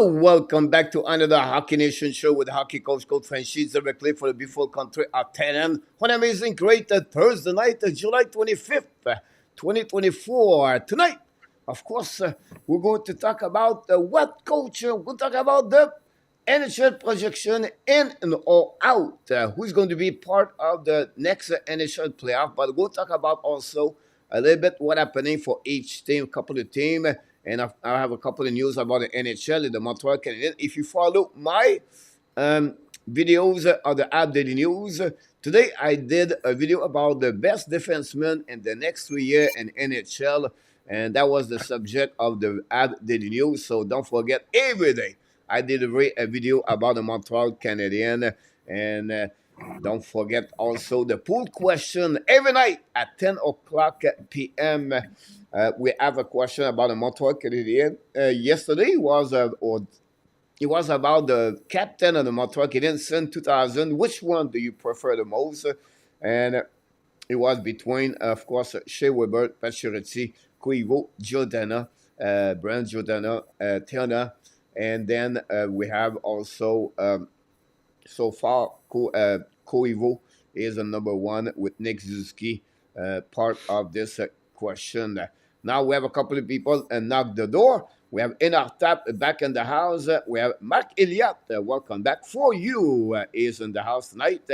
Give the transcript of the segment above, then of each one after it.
Welcome back to another Hockey Nation show with hockey coach Franchise directly for the beautiful country of Thailand. One amazing great Thursday night, July 25th, 2024. Tonight, of course, we're going to talk about what culture. We'll talk about the NHL projection in and or out. Who's going to be part of the next NHL playoff? But we'll talk about also a little bit what happening for each team, couple of team, and I have a couple of news about the NHL and the Montreal Canadiens. If you follow my videos of the Habs Daily News, today I did a video about the best defenseman in the next 3 years in NHL, and that was the subject of the Habs Daily News. So don't forget, every day I did a video about the Montreal Canadiens, and don't forget also the pool question every night at 10 o'clock p.m. We have a question about the Montreal Canadiens. Yesterday it was about the captain of the Montreal Canadiens since 2000. Which one do you prefer the most? And it was between, of course, Shea Weber, Pacioretty, Koivu, Giordana, Brand Giordana, Tiana, and then we have also so far Koivu is the number one with Nick Suzuki, part of this question. Now we have a couple of people knock the door. We have Nhl Tap back in the house. We have Mark Elliott. Welcome back. For you is in the house tonight.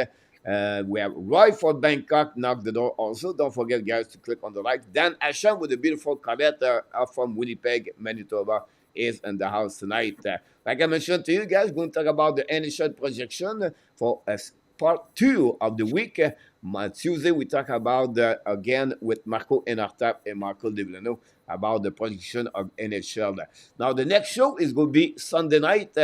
We have Roy for Bangkok, knock the door also. Don't forget, guys, to click on the like. Dan Asham with a beautiful comment from Winnipeg, Manitoba, is in the house tonight. Like I mentioned to you guys, we're going to talk about the NHL projection for part 2 of the week. Tuesday, we talk about, again, with Marco Enartap and Marco Devlano about the projection of NHL. Now, the next show is going to be Sunday night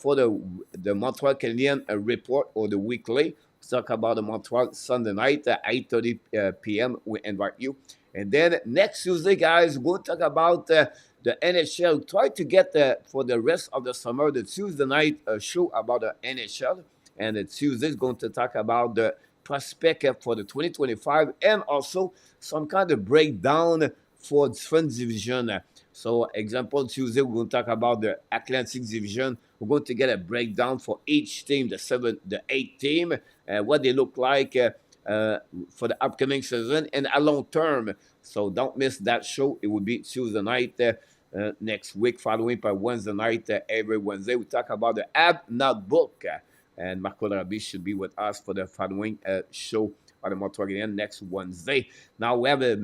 for the Montreal Canadiens report, or the weekly. Let's talk about the Montreal Sunday night at 8:30 p.m. We invite you. And then next Tuesday, guys, we'll talk about the NHL. Try to get for the rest of the summer the Tuesday night show about the NHL. And the Tuesday is going to talk about the prospect for the 2025 and also some kind of breakdown for different division. So, example, Tuesday, we're going to talk about the Atlantic Division. We're going to get a breakdown for each team, the 8 team, what they look like for the upcoming season and a long term. So don't miss that show. It will be Tuesday night next week, following by Wednesday night. Every Wednesday, we talk about the App Notebook. And Marco Rabi should be with us for the following show on the Montreal Canadiens next Wednesday. Now we have the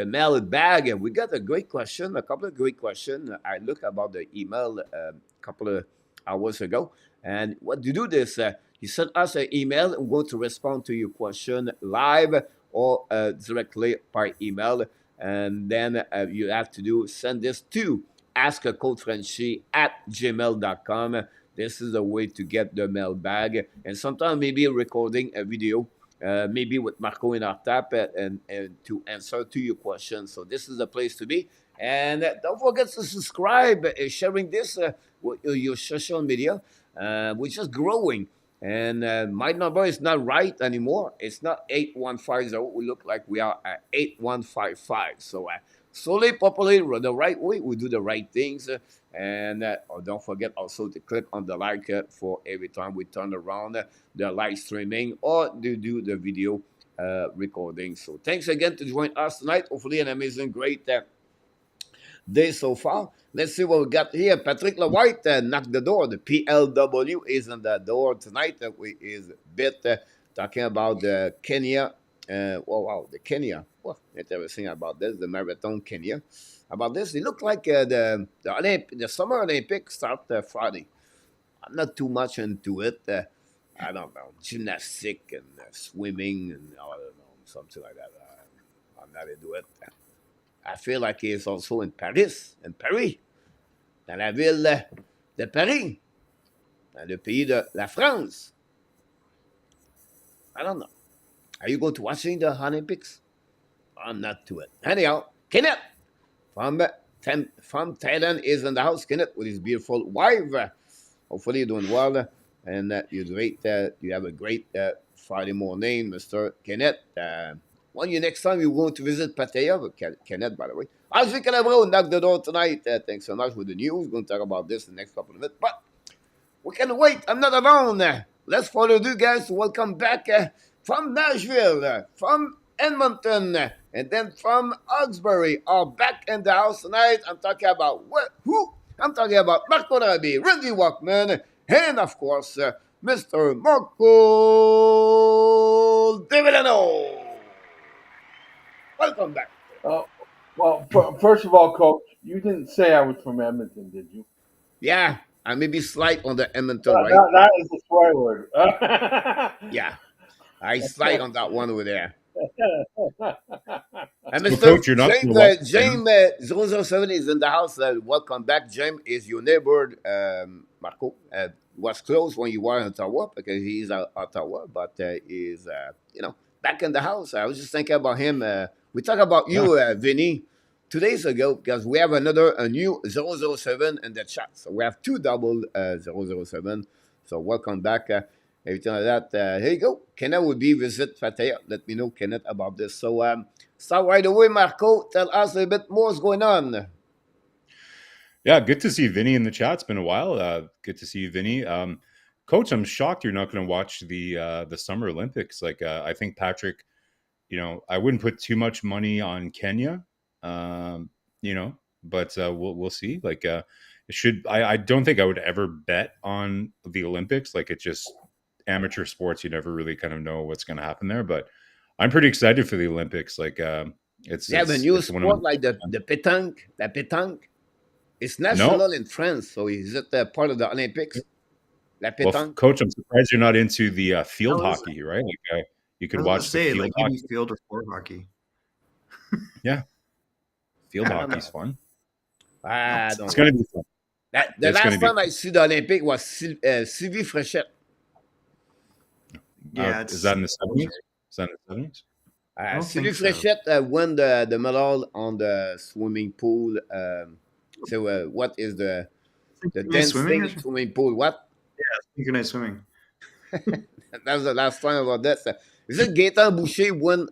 mail bag. We got a great question, a couple of great questions. I looked about the email a couple of hours ago. And what to do this? You send us an email. We're going to respond to your question live or directly by email. And then you have to send this to askcoachfrenchy@gmail.com. This is a way to get the mailbag. And sometimes maybe recording a video, maybe with Marco in our tap, and to answer to your questions. So this is the place to be. And don't forget to subscribe, sharing this with your social media. We're just growing. And my number is not right anymore. It's not 8150. We look like we are at 8155. So slowly, populate the right way. We do the right things. And don't forget also to click on the like for every time we turn around the live streaming or to do the video recording. So thanks again to join us tonight. Hopefully an amazing, great day so far. Let's see what we got here. Patrick LeWhite knocked the door. The PLW is on the door tonight. We is bit talking about the Kenya. The Kenya. Well, interesting about this. The marathon Kenya. About this, it looked like the Summer Olympics start Friday. I'm not too much into it. I don't know, gymnastic and swimming and I don't know, something like that. I'm not into it. I feel like it's also in Paris, dans la ville de Paris, dans le pays de la France. I don't know. Are you going to watching the Olympics? I'm not to it. Anyhow, Kenneth from Thailand is in the house. Kenneth with his beautiful wife. Hopefully you're doing well and you're great. You have a great Friday morning, Mr. Kenneth. When you next time you're going to visit Pattaya with Kenneth, by the way. Ajay Calabro knocked the door tonight. Thanks so much for the news. We're going to talk about this in the next couple of minutes. But we can wait. I'm not alone. Let's follow you guys. Welcome back from Nashville, from Edmonton, and then from Hawkesbury. Are back in the house tonight. I'm talking about who? I'm talking about Marco Rabi, Randy Walkman, and of course, Mr. Marco Dividendo. Welcome back. Well, first of all, Coach, you didn't say I was from Edmonton, did you? Yeah, I may be slight on the Edmonton, right? That is a swear word. Yeah, I slight on that one over there. And So, Mr. Coach, you're not James, going to watch the game? James 007 is in the house. Welcome back. James is your neighbor, Marco. Was close when you were in Ottawa because he's at Ottawa, but is back in the house. I was just thinking about him. We talked about Yeah. you, Vinny, 2 days ago because we have a new 007 in the chat. So we have two double 007. So welcome back. Everything like that. Here you go. Kenneth will be visit Pattaya. Let me know, Kenneth, about this. So start right away, Marco. Tell us a bit more what's going on. Yeah, good to see Vinny in the chat. It's been a while. Good to see you, Vinny. Coach, I'm shocked you're not going to watch the Summer Olympics. Like, I think Patrick, I wouldn't put too much money on Kenya, but we'll see. Like, it should. I don't think I would ever bet on the Olympics. Like, it's just amateur sports. You never really kind of know what's going to happen there. But I'm pretty excited for the Olympics. Like, it's They have a new it's one of my sport like the pétanque. The pétanque. It's national no. in France. So is it part of the Olympics? La Well, pétanque. Coach, I'm surprised you're not into the field How is hockey, right? Like, you I could was gonna watch the say, field like maybe hockey. field or floor hockey. Yeah, field I don't hockey's know. fun. I It's don't going know. to be fun. The It's going last to be time I see the Olympic was Sylvie Fréchette. Yeah, is that in the 70s? Is that in the 70s? I don't Sylvie think so. Fréchette won the medal on the swimming pool. So what is the Synchronized swimming dancing or swimming pool? What? synchronized swimming? That was the last time about that. Is it Gaëtan Boucher won?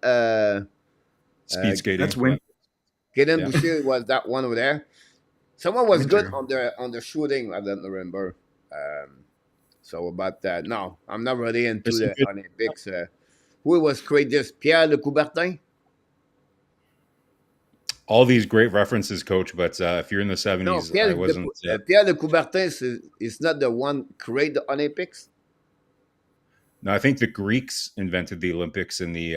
Speed skating. That's wind. Gaëtan Yeah. Boucher was that one over there. Someone was good Winter. on the shooting. I don't remember. But no, I'm not really into There's some the good- Olympics. Who was great? This Pierre Le Coubertin. all these great references, Coach. But if you're in the No, 70s, I wasn't. Pierre Le Coubertin is not the one create the Olympics. No, I think the Greeks invented the Olympics in the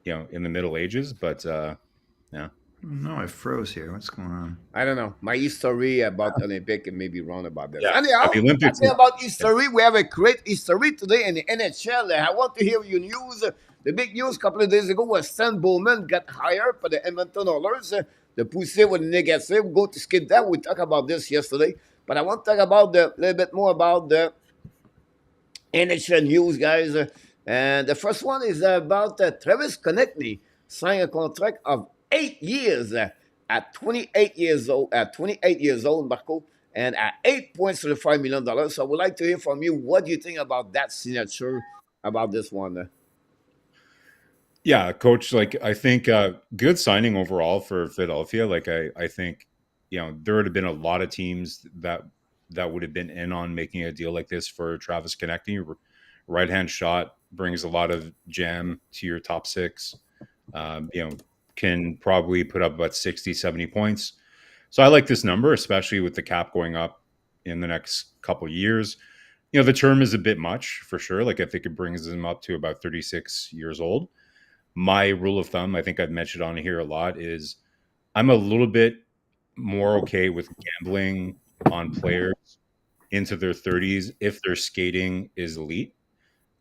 in the Middle Ages. But yeah, No, I froze here. What's going on? I don't know. My history about Olympic may be wrong about this. Yeah, Anyhow, the Olympics- talking about history, we have a great history today in the NHL. I want to hear your news. The big news a couple of days ago was Stan Bowman got hired for the Edmonton Oilers. The poussé was negative. We'll go to skip that. We talked about this yesterday. But I want to talk about a little bit more about the NHL news, guys. And the first one is about Travis Konechny signed a contract of 8 years at 28 years old. At 28 years old, Marco, and at $8.35 million. So I would like to hear from you. What do you think about that signature? About this one? Yeah, Coach. Like, I think good signing overall for Philadelphia. Like, I think there would have been a lot of teams that would have been in on making a deal like this for Travis Konechny. Right hand shot brings a lot of jam to your top six. Can probably put up about 60, 70 points. So I like this number, especially with the cap going up in the next couple of years. The term is a bit much for sure. Like, I think it brings him up to about 36 years old. My rule of thumb, I think I've mentioned on here a lot, is I'm a little bit more okay with gambling on players into their 30s if their skating is elite.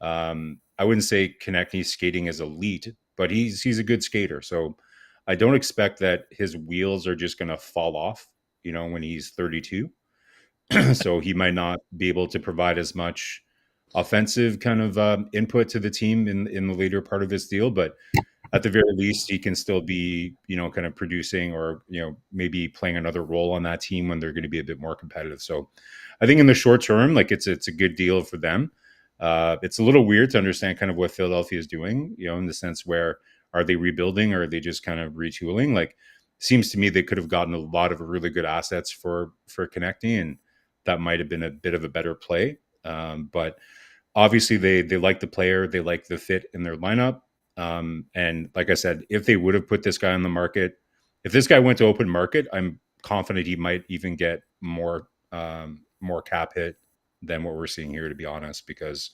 I wouldn't say Konechny's skating is elite, but he's a good skater. So I don't expect that his wheels are just going to fall off, when he's 32. So he might not be able to provide as much offensive kind of input to the team in the later part of this deal, but at the very least, he can still be, kind of producing or, maybe playing another role on that team when they're going to be a bit more competitive. So I think in the short term, like it's a good deal for them. It's a little weird to understand kind of what Philadelphia is doing, in the sense where Are they rebuilding, or are they just kind of retooling? Like, seems to me they could have gotten a lot of really good assets for connecting, and that might have been a bit of a better play. But obviously, they like the player, they like the fit in their lineup. And like I said, if they would have put this guy on the market, if this guy went to open market, I'm confident he might even get more cap hit than what we're seeing here, to be honest, because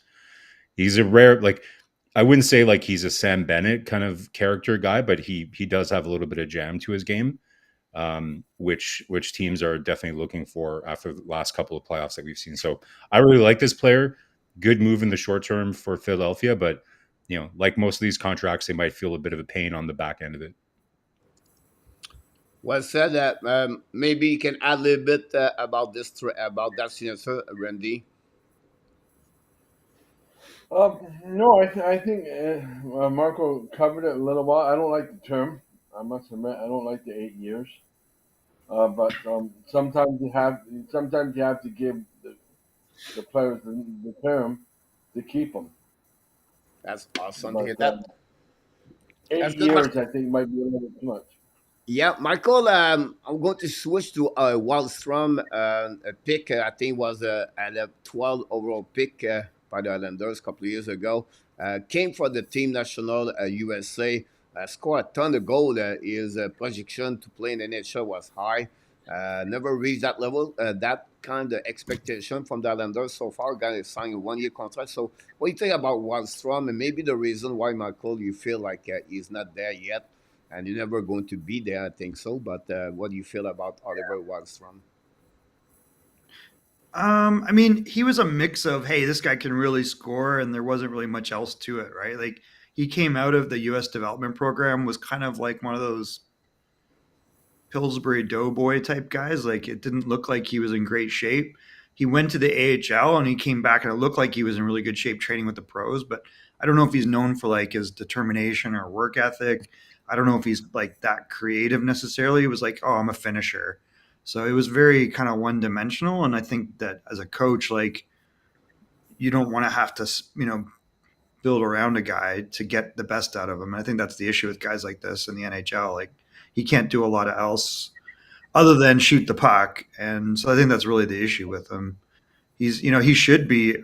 he's a rare, like, I wouldn't say like he's a Sam Bennett kind of character guy, but he does have a little bit of jam to his game, which teams are definitely looking for after the last couple of playoffs that we've seen. So I really like this player. Good move in the short term for Philadelphia, but like most of these contracts, they might feel a bit of a pain on the back end of it. Well said. That maybe you can add a little bit about about that signature, Randy. No, I think Marco covered it a little while. I don't like the term. I must admit, I don't like the 8 years. But sometimes you have to give the players the term to keep them. That's awesome to hear But that. That's 8 good, years, I think, might be a little bit too much. Yeah, Michael, I'm going to switch to Wallstrom, a pick, I think was a 12 overall pick by the Islanders a couple of years ago. Came for the Team National USA, scored a ton of goals. His projection to play in the NHL was high. Never reached that level, that kind of expectation from the Islanders so far. Got signed a 1 year contract. So, what do you think about Wallstrom, and maybe the reason why, Michael, you feel like he's not there yet? And you're never going to be there, I think so. But what do you feel about Oliver Wahlstrom? I mean, he was a mix of, hey, this guy can really score, and there wasn't really much else to it, right? Like, he came out of the U.S. development program, was kind of like one of those Pillsbury Doughboy type guys. Like, it didn't look like he was in great shape. He went to the AHL and he came back and it looked like he was in really good shape training with the pros. But I don't know if he's known for like his determination or work ethic. I don't know if he's like that creative necessarily. He was like, oh, I'm a finisher. So it was very kind of one dimensional. And I think that as a coach, like, you don't want to have to, build around a guy to get the best out of him. And I think that's the issue with guys like this in the NHL. Like, he can't do a lot of else other than shoot the puck. And so I think that's really the issue with him. He's, he should be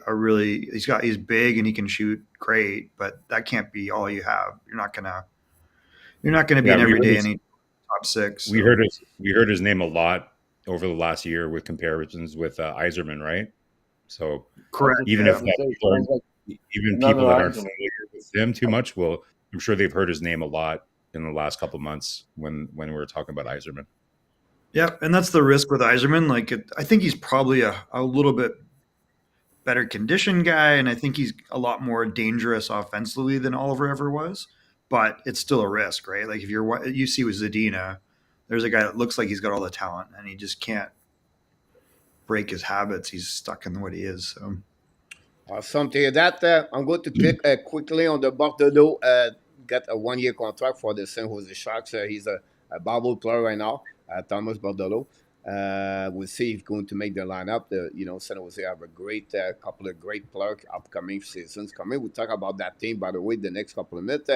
he's big and he can shoot great, but that can't be all you have. You're not gonna be an everyday any top six. We heard his name a lot over the last year with comparisons with Yzerman, right? So correct. Even if even people that aren't familiar with him too much, well, I'm sure they've heard his name a lot in the last couple of months when we were talking about Yzerman. Yeah, and that's the risk with Yzerman. Like, I think he's probably a little bit better conditioned guy, and I think he's a lot more dangerous offensively than Oliver ever was. But it's still a risk, right? Like, if you see with Zadina, there's a guy that looks like he's got all the talent, and he just can't break his habits. He's stuck in what he is. So. Awesome to hear that. I'm going to pick quickly on the Bordelot. Got a 1 year contract for the San Jose Sharks. He's a bubble player right now, Thomas Bordelot. We'll see if he's going to make the lineup. San Jose have a great couple of great players upcoming seasons coming. We'll talk about that team, by the way, the next couple of minutes.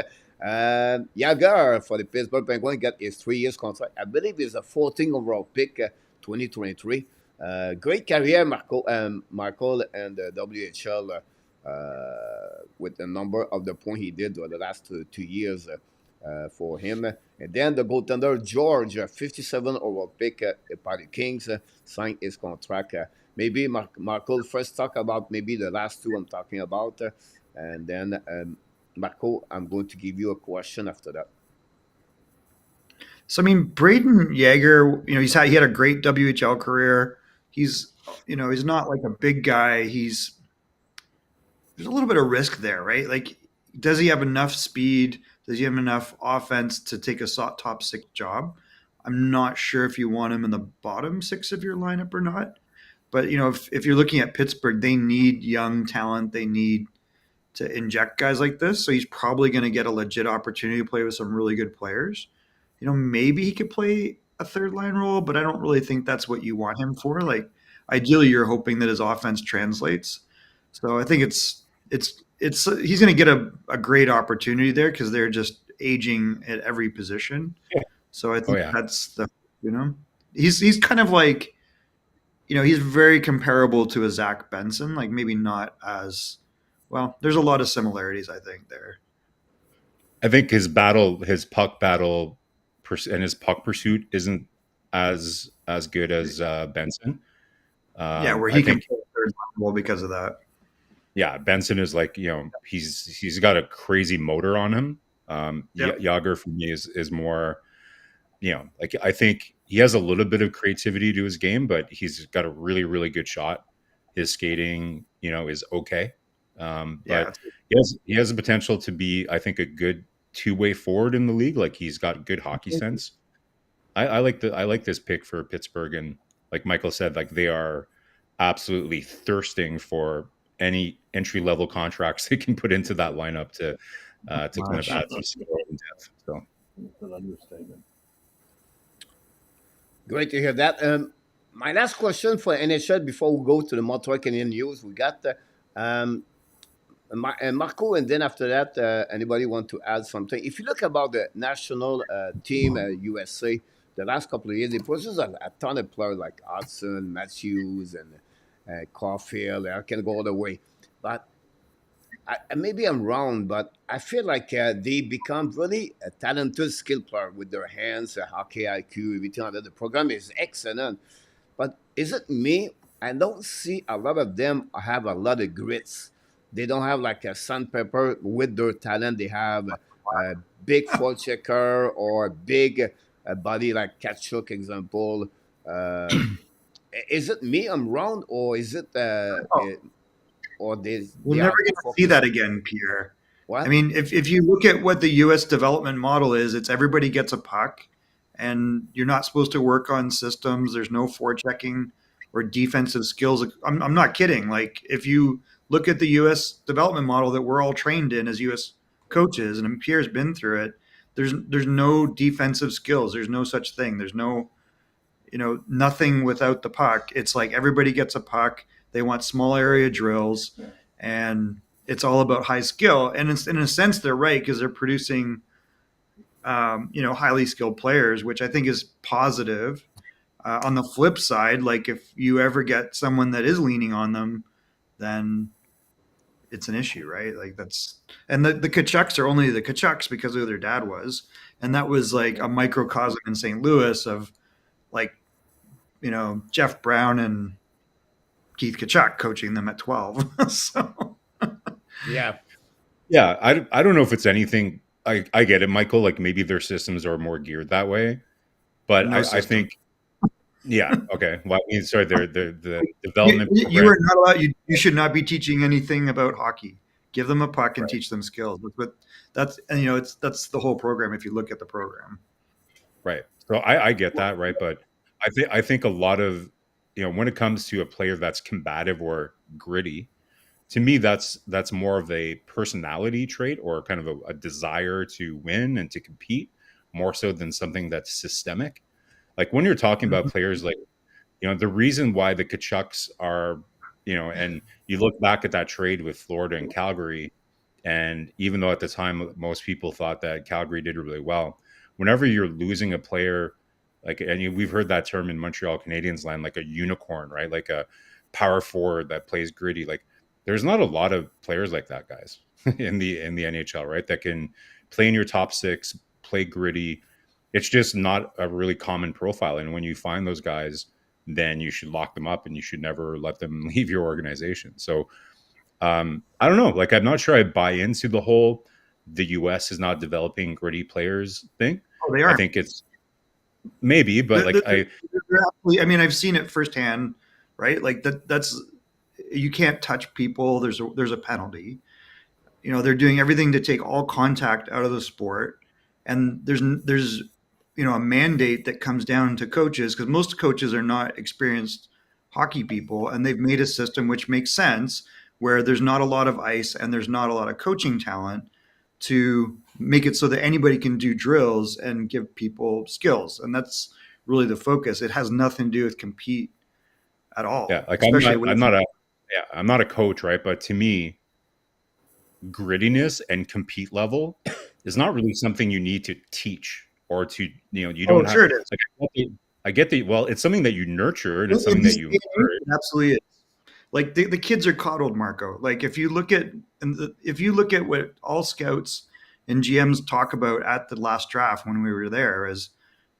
Yager for the Pittsburgh Penguins got his 3 years contract. I believe he's a 14 overall pick, 2023. Great career, Marco, and the WHL with the number of the point he did over the last 2 years for him. And then the goaltender George, 57 overall pick by the Kings, signed his contract. Maybe Marco first talk about maybe the last two I'm talking about, and then Marco, I'm going to give you a question after that. So I mean, Braden Yager, he had a great WHL career. He's not like a big guy. There's a little bit of risk there, right? Like, does he have enough speed? Does he have enough offense to take a top six job? I'm not sure if you want him in the bottom six of your lineup or not. But, if you're looking at Pittsburgh, they need young talent. They need to inject guys like this. So he's probably going to get a legit opportunity to play with some really good players. Maybe he could play a third line role, but I don't really think that's what you want him for. Like, ideally, you're hoping that his offense translates. So I think he's going to get a great opportunity there because they're just aging at every position. So I Oh think yeah. that's the, he's kind of like, he's very comparable to a Zach Benson, like maybe not as well. There's a lot of similarities, I think, there. I think his puck battle, and his puck pursuit isn't as good as Benson. Yeah, where I he can think, play third line because of that. yeah, Benson is like, he's got a crazy motor on him. Yep. Yager for me is more, like I think he has a little bit of creativity to his game, but he's got a really, really good shot. His skating, is okay. Yeah. But he has the potential to be, I think, a good two-way forward in the league. Like he's got good hockey sense. I like this pick for Pittsburgh, and like Michael said, like they are absolutely thirsting for any entry level contracts they can put into that lineup to kind of add some skill and depth. So It's an understatement. Great to hear that. My last question for NHL before we go to the Montreal Canadiens news, we got Marco, and then after that, anybody want to add something? If you look about the national team, USA, the last couple of years, they produced a ton of players like Hudson, Matthews, and Caulfield. I can go all the way. But maybe I'm wrong, but I feel like they become really a talented skill player with their hands, hockey IQ, everything like that. The program is excellent. But is it me? I don't see a lot of them have a lot of grits. They don't have like a sandpaper with their talent. They have a big foot checker or big body like Kachuk example. Uh, is it me? I'm wrong, or is it or We're they never are going too to see focused? that again, Pierre. I What? mean, if you look at what the U.S. development model is, it's everybody gets a puck, and you're not supposed to work on systems. There's no forechecking or defensive skills. I'm not kidding. Like if you look at the U.S. development model that we're all trained in as U.S. coaches, and Pierre's been through it, there's no defensive skills. There's no such thing. There's no nothing without the puck. It's like everybody gets a puck. They want small area drills, and it's all about high skill. And it's, in a sense, they're right because they're producing, highly skilled players, which I think is positive. On the flip side, like if you ever get someone that is leaning on them, then it's an issue, right? Like that's, and the Kachucks are only the Kachucks because of who their dad was, and that was like a microcosm in St. Louis of like Jeff Brown and Keith Kachuk coaching them at 12. So Yeah. yeah, I don't know if it's anything. I get it, Michael. Like maybe their systems are more geared that way, but no I system. think, yeah, okay. Well, I mean, sorry, the You, development you program. are not allowed. You should not be teaching anything about hockey. Give them a puck and Right. teach them skills. But that's the whole program. If you look at the program, Right. So I get that, right? But I think a lot of, when it comes to a player that's combative or gritty, to me that's more of a personality trait or kind of a desire to win and to compete more so than something that's systemic. Like when you're talking about players like, the reason why the Kachucks are, and you look back at that trade with Florida and Calgary, and even though at the time most people thought that Calgary did really well, whenever you're losing a player, like, and we've heard that term in Montreal Canadiens land, like a unicorn, right? Like a power forward that plays gritty. Like there's not a lot of players like that, guys, in the NHL, right? That can play in your top six, play gritty. It's just not a really common profile. And when you find those guys, then you should lock them up and you should never let them leave your organization. So I don't know. Like, I'm not sure I buy into the U.S. is not developing gritty players thing. oh, they I are. think it's maybe, but like I mean, I've seen it firsthand, right? Like that's you can't touch people. There's a penalty. They're doing everything to take all contact out of the sport, and there's a mandate that comes down to coaches because most coaches are not experienced hockey people, and they've made a system which makes sense where there's not a lot of ice and there's not a lot of coaching talent to make it so that anybody can do drills and give people skills, and that's really the focus. It has nothing to do with compete at yeah, all, like especially away from. I'm not a coach, right? But to me, grittiness and compete level is not really something you need to teach or to, you Oh, don't have sure it is. like I get the well, it's something that you nurture and it's In something this that you day and age, encourage. it absolutely is. Like the kids are coddled, Marco. Like if you look at what all scouts and GMs talk about at the last draft when we were there, is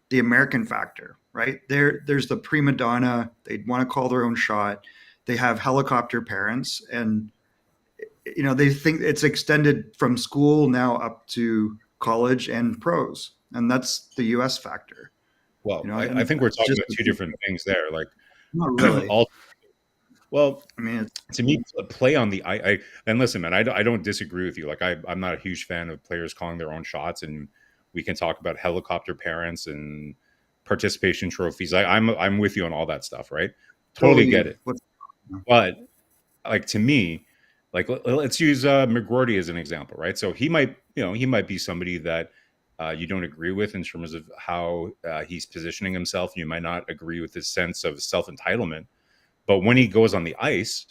the American factor, right? There's the prima donna. They want to call their own shot. They have helicopter parents, and they think it's extended from school now up to college and pros, and that's the U.S. factor. Well, I And think we're it's talking just about two different things there. Like, not really. all well, I mean, to me, play on the I and listen, man, I don't disagree with you. Like, I'm not a huge fan of players calling their own shots, and we can talk about helicopter parents and participation trophies. I'm with you on all that stuff, right? Totally get it. But like, to me, like, let's use McGroarty as an example, right? So he might be somebody that you don't agree with in terms of how he's positioning himself. You might not agree with his sense of self entitlement, but when he goes on the ice,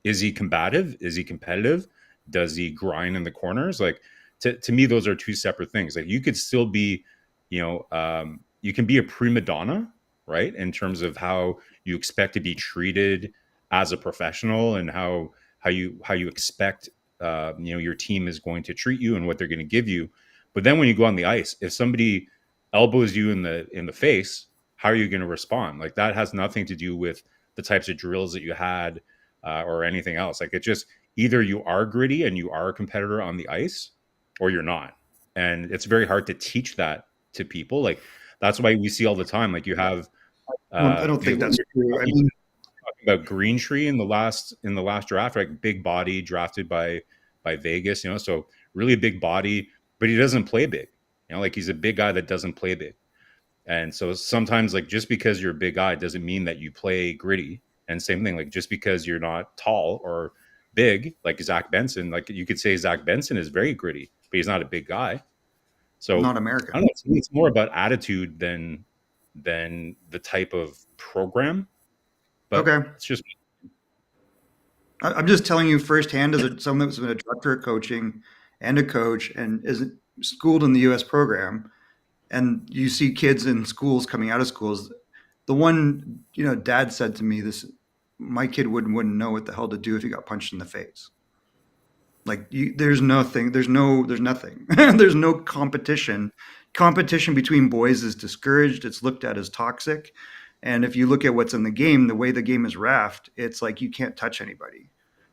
is he combative? Is he competitive? Does he grind in the corners? Like, to me, those are two separate things. Like, you could still be, you can be a prima donna, right? In terms of how you expect to be treated as a professional and how you expect your team is going to treat you and what they're going to give you. But then when you go on the ice, if somebody elbows you in the face, how are you going to respond? Like, that has nothing to do with the types of drills that you had or anything else. Like, it's just either you are gritty and you are a competitor on the ice, or you're not. And it's very hard to teach that to people. Like, that's why we see all the time. Like, you have I don't think that's true. I mean, about Green Tree in the last draft, like, big body drafted by Vegas, so really big body, but he doesn't play big. Like, he's a big guy that doesn't play big. And so sometimes, like, just because you're a big guy doesn't mean that you play gritty. And same thing, like, just because you're not tall or big, like Zach Benson, like, you could say Zach Benson is very gritty, but he's not a big guy. So not I American. don't know. To me, it's more about attitude than the type of program. But Okay. it's just, I'm just telling you firsthand as someone that's been a director of coaching and a coach and is schooled in the U.S. program, and you see kids in schools coming out of schools. The one, Dad said to me this, my kid wouldn't know what the hell to do if he got punched in the face. Like, there's nothing, there's nothing, there's no competition. Competition between boys is discouraged. It's looked at as toxic. And if you look at what's in the game, the way the game is reffed, it's like you can't touch anybody.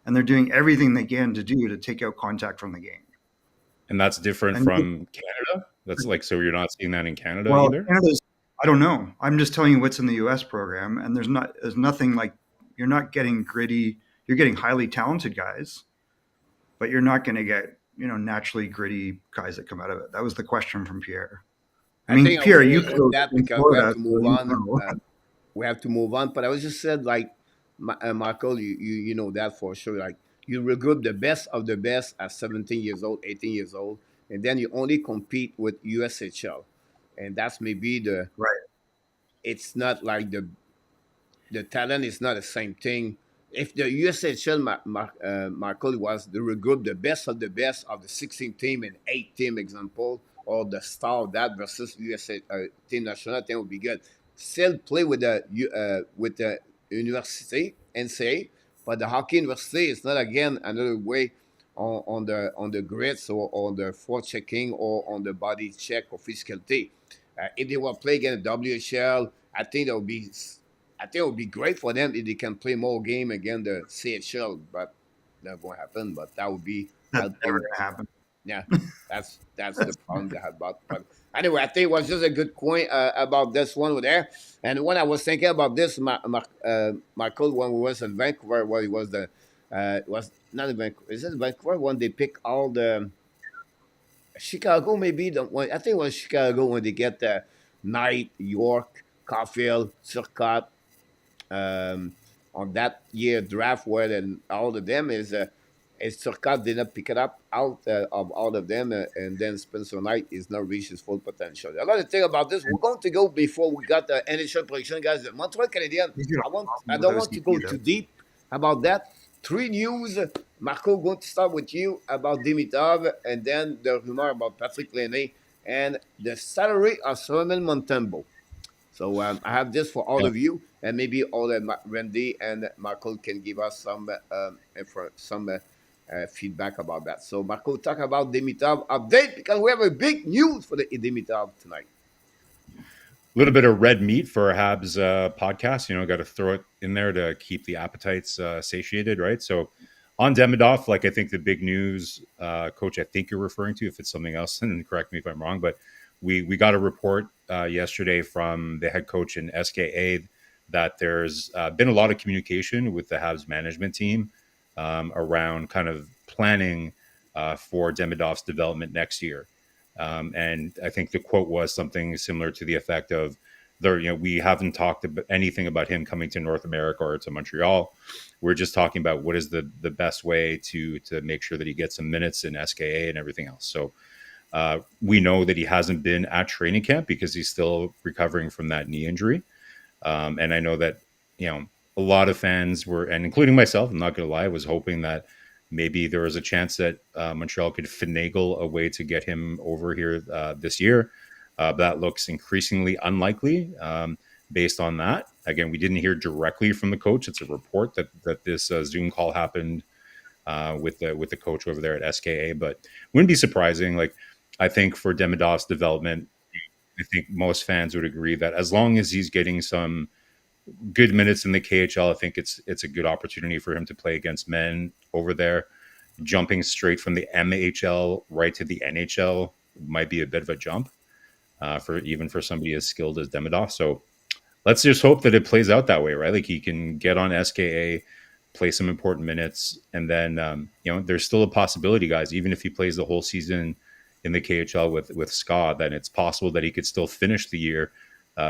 And they're doing everything they can to do to take out contact from the game. and that's different from Canada. That's like, so you're not seeing that in Canada either? Canada's, I don't know. I'm just telling you what's in the U.S. program. And there's nothing like, you're not getting gritty. You're getting highly talented guys, but you're not going to get, naturally gritty guys that come out of it. That was the question from Pierre. I mean, Pierre, you could that because we have to move on. We have to move on. But I was just said, like, Michael, you know that for sure. Like, you regroup the best of the best at 17 years old, 18 years old, and then you only compete with USHL, and that's maybe the right. It's not like the talent is not the same thing. If the USHL, Michael, was the regroup the best of the 16 team and 8 team example, or the star of that versus USA team national, I think would be good. Still play with the university NCAA, but the hockey university is not again another way on the grits or on the forechecking or on the body check or physicality. If they will play against WHL, I think it would be great for them if they can play more game against the CHL, but that won't happen. But that would be That's never going to happen. Yeah, that's the problem they had about. But anyway, I think it was just a good point about this one over there. And when I was thinking about this, Michael, when we was in Vancouver, where it was it was not in Vancouver. Is it Vancouver when they pick all the Chicago? Maybe the one. I think it was Chicago when they get the Knight, York, Caulfield, Turcotte, on that year draft where then all of them is Turcotte did not pick it up out of all of them, and then Spencer Knight is not reached his full potential. A lot of thing about this. We're going to go before we got the NHL prediction, guys. The Montreal Canadiens. I don't want to go too deep about that. 3 news Marco, going to start with you about Dimitrov and then the rumor about Patrick Laine and the salary of Solomon Montembeau. So I have this for all Yeah. of you, and maybe all Randy and Marco can give us some feedback about that. So Marco, talk about Dimitrov update because we have a big news for the Dimitrov tonight. A little bit of red meat for a Habs podcast. Got to throw it in there to keep the appetites satiated, right? So on Demidov, like I think the big news, coach, I think you're referring to, if it's something else, and correct me if I'm wrong, but we got a report yesterday from the head coach in SKA that there's been a lot of communication with the Habs management team around kind of planning for Demidov's development next year. And I think the quote was something similar to the effect of, we haven't talked about anything about him coming to North America or to Montreal. We're just talking about what is the best way to make sure that he gets some minutes in SKA and everything else. So we know that he hasn't been at training camp because he's still recovering from that knee injury. And I know that, a lot of fans were, and including myself, I'm not going to lie, was hoping that maybe there was a chance that Montreal could finagle a way to get him over here this year. That looks increasingly unlikely based on that. Again, we didn't hear directly from the coach. It's a report that this Zoom call happened with the coach over there at SKA, but wouldn't be surprising. Like, I think for Demidov's development, I think most fans would agree that as long as he's getting some good minutes in the KHL, I think it's a good opportunity for him to play against men over there. Jumping straight from the MHL right to the NHL might be a bit of a jump for somebody as skilled as Demidov. So let's just hope that it plays out that way, right? Like he can get on SKA, play some important minutes, and then there's still a possibility, guys. Even if he plays the whole season in the KHL with SKA, then it's possible that he could still finish the year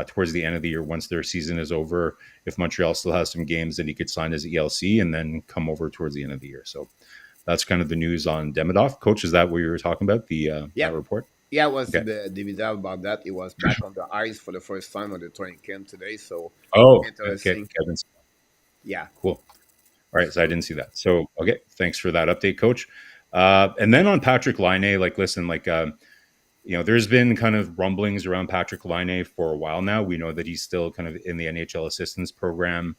towards the end of the year once their season is over. If Montreal still has some games, then he could sign his ELC and then come over towards the end of the year. So that's kind of the news on Demidov. Coach, is that what you were talking about, that report? Yeah, it was Okay. the Dimitrov about that. He was back on the ice for the first time on the training camp today. So Oh, okay. interesting. Kevin. Yeah. Cool. All right, so I didn't see that. So, okay, thanks for that update, Coach. And then on Patrick Laine, like, listen, like, there's been kind of rumblings around Patrick Laine for a while now. We know that he's still kind of in the NHL assistance program.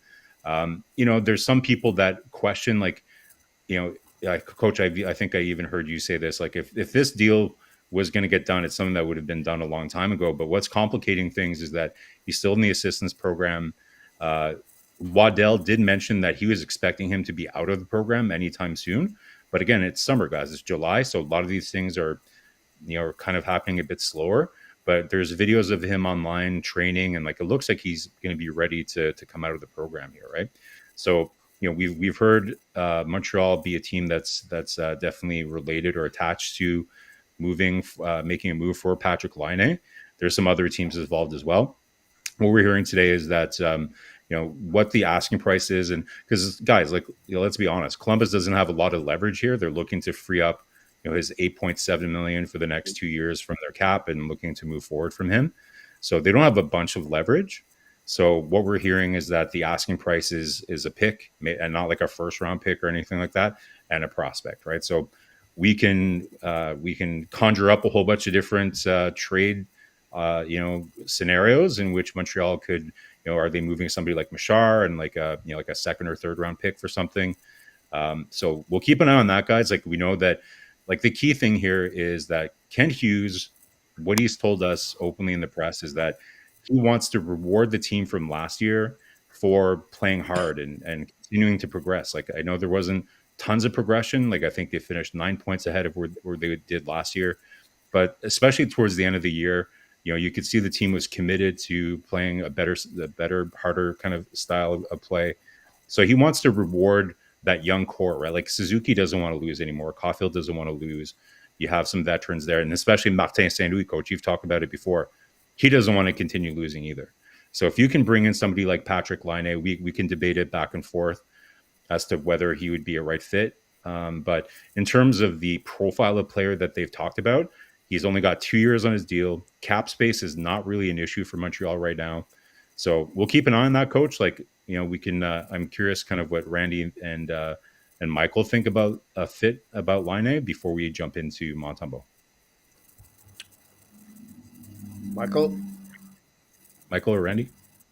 There's some people that question, like, Coach, I think I even heard you say this, like, if this deal was going to get done, it's something that would have been done a long time ago. But what's complicating things is that he's still in the assistance program. Waddell did mention that he was expecting him to be out of the program anytime soon. But again, it's summer, guys. It's July. So a lot of these things are kind of happening a bit slower. But there's videos of him online training, and like it looks like he's going to be ready to come out of the program here, right? So we've heard Montreal be a team that's definitely related or attached to making a move for Patrick Laine. There's some other teams involved as well. What we're hearing today is that what the asking price is, and because guys, like, let's be honest, Columbus doesn't have a lot of leverage here. They're looking to free up his $8.7 million for the next 2 years from their cap and looking to move forward from him. So they don't have a bunch of leverage. So what we're hearing is that the asking price is a pick, and not like a first round pick or anything like that, and a prospect, right? So we can conjure up a whole bunch of different trade scenarios in which Montreal could, are they moving somebody like Machar and like a second or third round pick for something? So we'll keep an eye on that, guys. Like, we know that, like, the key thing here is that Kent Hughes, what he's told us openly in the press is that he wants to reward the team from last year for playing hard and continuing to progress. Like, I know there wasn't tons of progression. Like, I think they finished 9 points ahead of where they did last year. But especially towards the end of the year, you could see the team was committed to playing a better, harder kind of style of play. So he wants to reward that young core, right? Like, Suzuki doesn't want to lose anymore. Caulfield doesn't want to lose. You have some veterans there, and especially Martin Saint-Louis, Coach, you've talked about it before. He doesn't want to continue losing either. So if you can bring in somebody like Patrick Laine, we can debate it back and forth as to whether he would be a right fit. But in terms of the profile of player that they've talked about, he's only got 2 years on his deal. Cap space is not really an issue for Montreal right now. So we'll keep an eye on that, Coach. Like, we can, I'm curious kind of what Randy and and Michael think about a fit about Laine before we jump into Montembeault? Michael, Michael or Randy?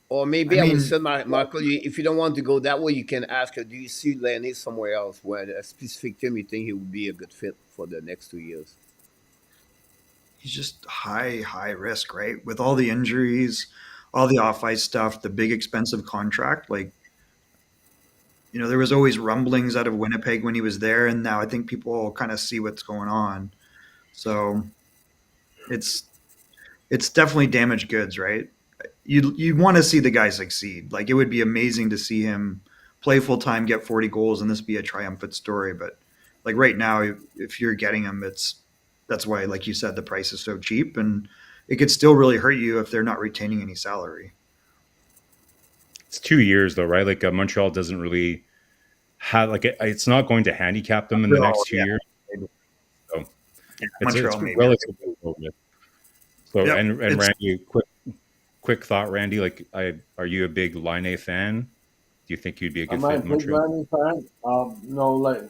or I maybe I would mean, say, Michael, if you don't want to go that way, you can ask her, do you see Lenny somewhere else where a specific team you think he would be a good fit for the next 2 years? he's just high risk, right? With all the injuries, all the off ice stuff, the big expensive contract. Like, there was always rumblings out of Winnipeg when he was there, and now I think people kind of see what's going on. So it's it's definitely damaged goods, right? You want to see the guy succeed. Like, it would be amazing to see him play full time, get 40 goals, and this be a triumphant story. But like right now, if you're getting him, that's why, like you said, the price is so cheap, and it could still really hurt you if they're not retaining any salary. It's 2 years though, right? Like Montreal doesn't really have like it's not going to handicap them in the next 2 years. So it's Montreal maybe. relatively low risk. So Yep, and Randy, quick thought, Randy. Like, are you a big Laine fan? Do you think you'd be a good Am I fit a in big Montreal? Manning fan? No, like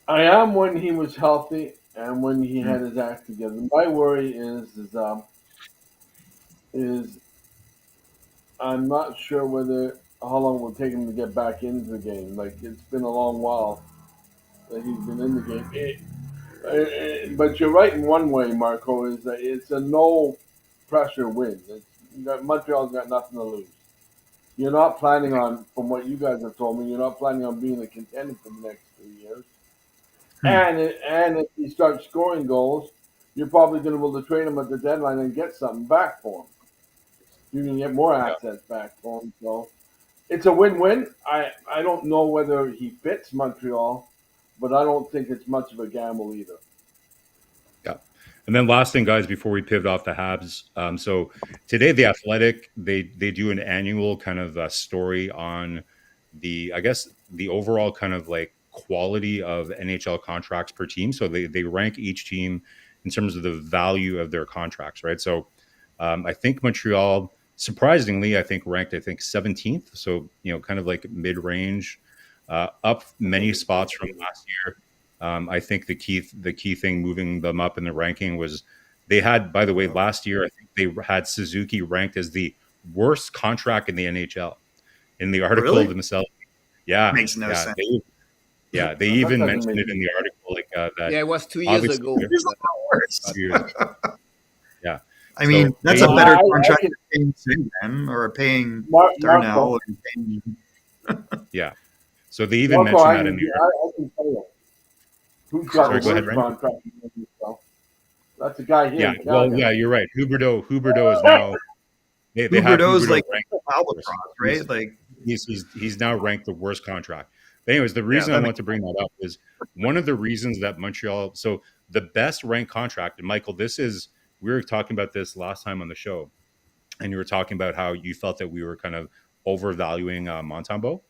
I am when he was healthy and when he had his act together. My worry is I'm not sure whether how long it will take him to get back into the game. Like it's been a long while that he's been in the game. But you're right in one way, Marco. Is that it's a no pressure win. Montreal's got nothing to lose. You're not planning on, from what you guys have told me, you're not planning on being a contender for the next 2 years. And if he starts scoring goals, you're probably going to be able to trade him at the deadline and get something back for him. You can get more Yeah. assets back for him. So it's a win-win. I don't know whether he fits Montreal, but I don't think it's much of a gamble either. Yeah. And then last thing, guys, before we pivot off the Habs. So today, the Athletic they do an annual kind of story on I guess the overall kind of like quality of NHL contracts per team. So they rank each team in terms of the value of their contracts, right? So I think Montreal, surprisingly, ranked 17th. So kind of like mid range, up many spots from last year. I think the key thing moving them up in the ranking was they had, by the way, last year I think they had Suzuki ranked as the worst contract in the NHL in the article Really? themselves. Yeah, Makes no sense. they That even doesn't mentioned make it in the article, like that. Yeah, it was 2 years Obviously, ago. It's a lot worse. 2 years. Yeah, I mean, so that's they, a better I contract can, than paying Swayman or paying Marco, Darnell. Or paying, yeah. So they even mentioned that in the article. I can tell you who's got Sorry, the go ahead, worst Randy. contract in the NFL. That's the guy here Yeah, in well, Calgary. yeah, you're right. Huberdeau is now they have Huberdeau's Huberdeau like ranked albatross, worst. right? Like, He's now ranked the worst contract. But anyways, the yeah, reason I want to bring that up is one of the reasons that Montreal. So the best ranked contract, and Michael, we were talking about this last time on the show, and you were talking about how you felt that we were kind of overvaluing Montembeault.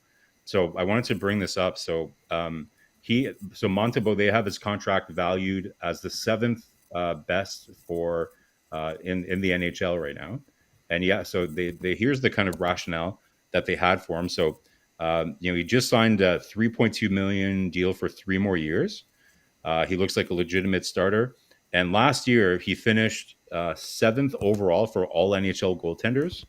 So I wanted to bring this up. So Montembeault, they have his contract valued as the seventh best for in the NHL right now. And yeah, so they here's the kind of rationale that they had for him. So he just signed a 3.2 million deal for 3 more years. He looks like a legitimate starter. And last year, he finished seventh overall for all NHL goaltenders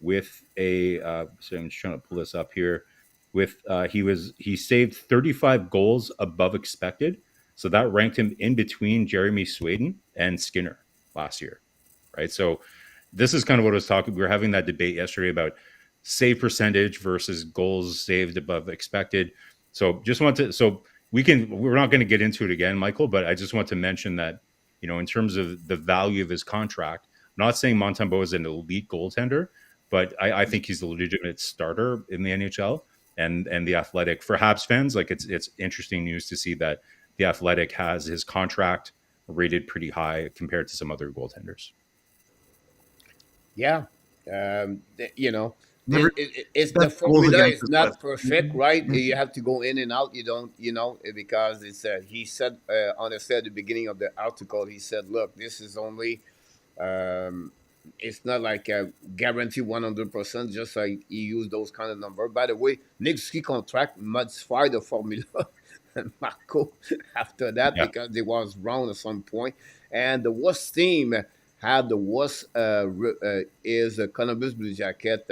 with so I'm just trying to pull this up here. He saved 35 goals above expected. So that ranked him in between Jeremy Swayden and Skinner last year, right? So this is kind of what I was talking. We were having that debate yesterday about save percentage versus goals saved above expected. So just want to, so we're not going to get into it again, Michael, but I just want to mention that, in terms of the value of his contract, I'm not saying Montembeault is an elite goaltender, but I think he's a legitimate starter in the NHL. And the Athletic, for Habs fans, like it's interesting news to see that the Athletic has his contract rated pretty high compared to some other goaltenders. Yeah. never It's the best goals formula against is the not Swiss. perfect, right? You have to go in and out. You don't, because it's he said honestly at the beginning of the article, he said, look, this is only it's not like a guarantee 100%, just like he used those kind of number. By the way, Nick's ski contract modified the formula and Marco after that Yeah, because they was wrong at some point. And the worst team had the worst is Columbus Blue Jacket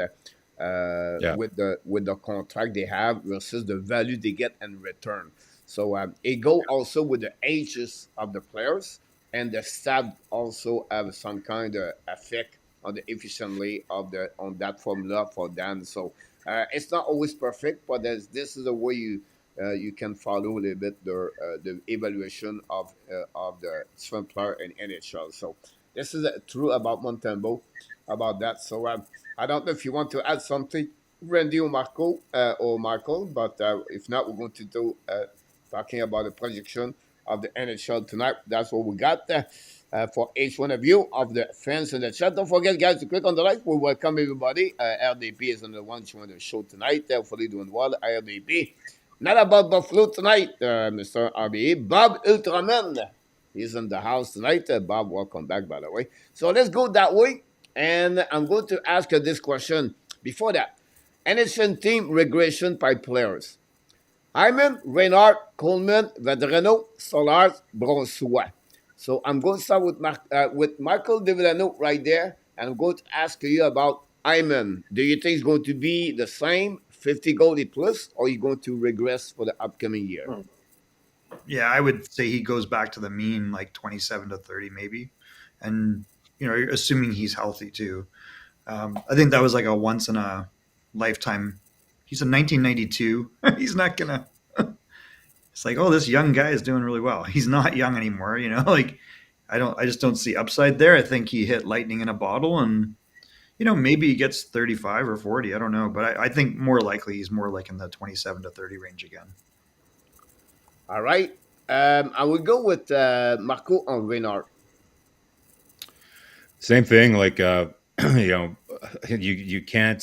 yeah, with the contract they have versus the value they get in return. So it go also with the ages of the players, and the staff also have some kind of effect on the efficiently of the on that formula for them. So it's not always perfect, but this is the way you can follow a little bit the evaluation of the swim player in NHL. So this is true about Montembeau about that. So I don't know if you want to add something, Randy or Michael, but if not, we're going to do talking about the projection of the NHL tonight. That's what we got for each one of you of the fans in the chat. Don't forget, guys, to click on the like. We welcome everybody. RDP is on the one showing the show tonight. Hopefully doing well. RDP. Not about Buffalo tonight, Mr. RBE. Bob Ultraman is in the house tonight. Bob, welcome back, by the way. So let's go that way. And I'm going to ask you this question. Before that, NHL team regression by players. Hyman, Reinhardt, Coleman, Vedreno, Solars, Bronsois. So I'm going to start with Michael Devilano right there, and I'm going to ask you about Hyman. Do you think it's going to be the same, 50 goalie plus, or are you going to regress for the upcoming year? Yeah, I would say he goes back to the mean, like 27 to 30 maybe. And, assuming he's healthy too. I think that was like a once in a lifetime. He's a 1992. He's not going to. It's like, oh, this young guy is doing really well. He's not young anymore, like I just don't see upside there. I think he hit lightning in a bottle, and maybe he gets 35 or 40. I don't know, but I think more likely he's more like in the 27 to 30 range again. All right. I will go with Marco on Reinhardt. same thing. Like you know, you can't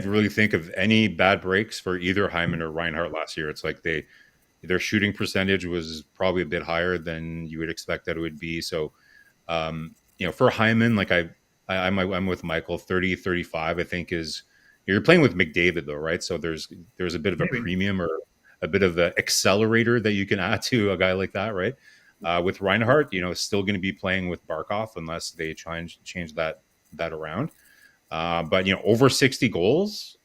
really think of any bad breaks for either Hyman or Reinhardt last year. It's like their shooting percentage was probably a bit higher than you would expect that it would be. So for Hyman, like I'm with Michael, 30, 35, I think is, you're playing with McDavid though, right? So there's a bit of a Maybe. premium or a bit of the accelerator that you can add to a guy like that, right? With Reinhardt, still going to be playing with Barkov unless they try and change that around. But over 60 goals,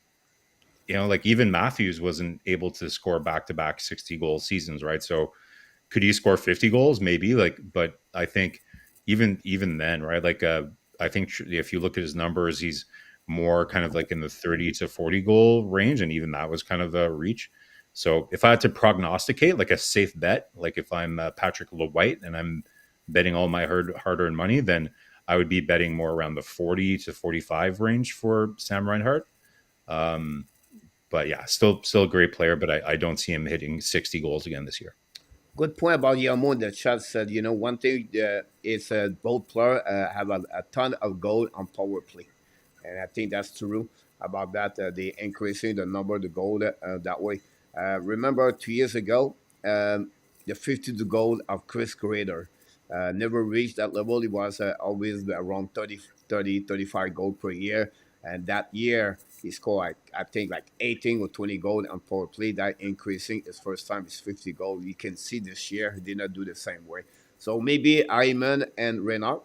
like even Matthews wasn't able to score back-to-back 60 goal seasons, right? So could he score 50 goals? Maybe, but I think even then, right? I think if you look at his numbers, he's more kind of like in the 30 to 40 goal range, and even that was kind of a reach. So if I had to prognosticate, like a safe bet, like if I'm Patrick LeWhite and I'm betting all my hard-earned money, then I would be betting more around the 40 to 45 range for Sam Reinhart. But yeah, still a great player, but I don't see him hitting 60 goals again this year. Good point about Yamo. The chat said, one thing is both players have a ton of goal on power play. And I think that's true about that. They increasing the number of the goal that way. Remember 2 years ago, the 52 goal of Chris Kreider never reached that level. It was always around 35 goals per year. And that year, he scored, I think, like 18 or 20 goals on power play. That increasing his first time is 50 goals. You can see this year he did not do the same way. So maybe Ayman and Renard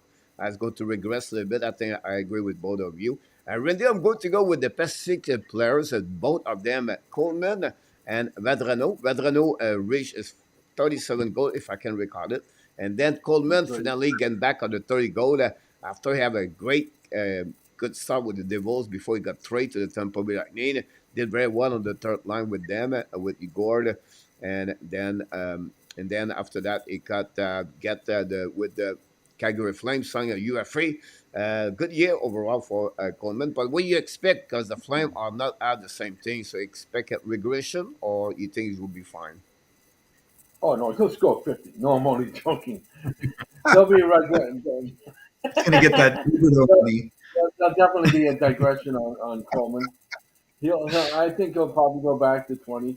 is going to regress a little bit. I think I agree with both of you. Randy, I'm going to go with the Pacific players, both of them, Coleman and Vadrano. Vadrano reached his 37 goal, if I can recall it. And then Coleman finally getting back on the 30 goal after he have a great good start with the Devils before he got traded to the Tampa Bay Lightning. Did very well on the third line with them, with Igor. And then after that, he got with the Calgary Flames signed a UFA. Good year overall for Coleman. But what do you expect? Because the Flames are not at the same thing. So expect a regression, or you think it will be fine? Oh no, he'll score 50. No, I'm only joking. There'll be a regression. He's going to get that money. There'll definitely be a digression on Coleman. I think he'll probably go back to 20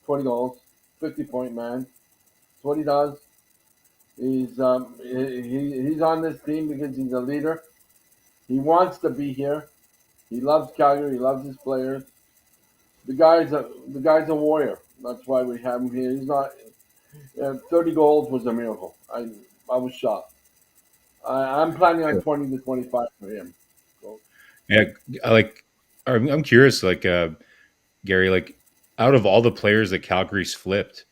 goals, 50-point man. That's what he does. He's on this team because he's a leader. He wants to be here. He loves Calgary. He loves his players. The guy's a warrior. That's why we have him here. He's not 30 goals was a miracle. I was shocked. I'm planning on 20 to 25 for him. So, Yeah, I like. I'm curious, like Gary, like out of all the players that Calgary's flipped,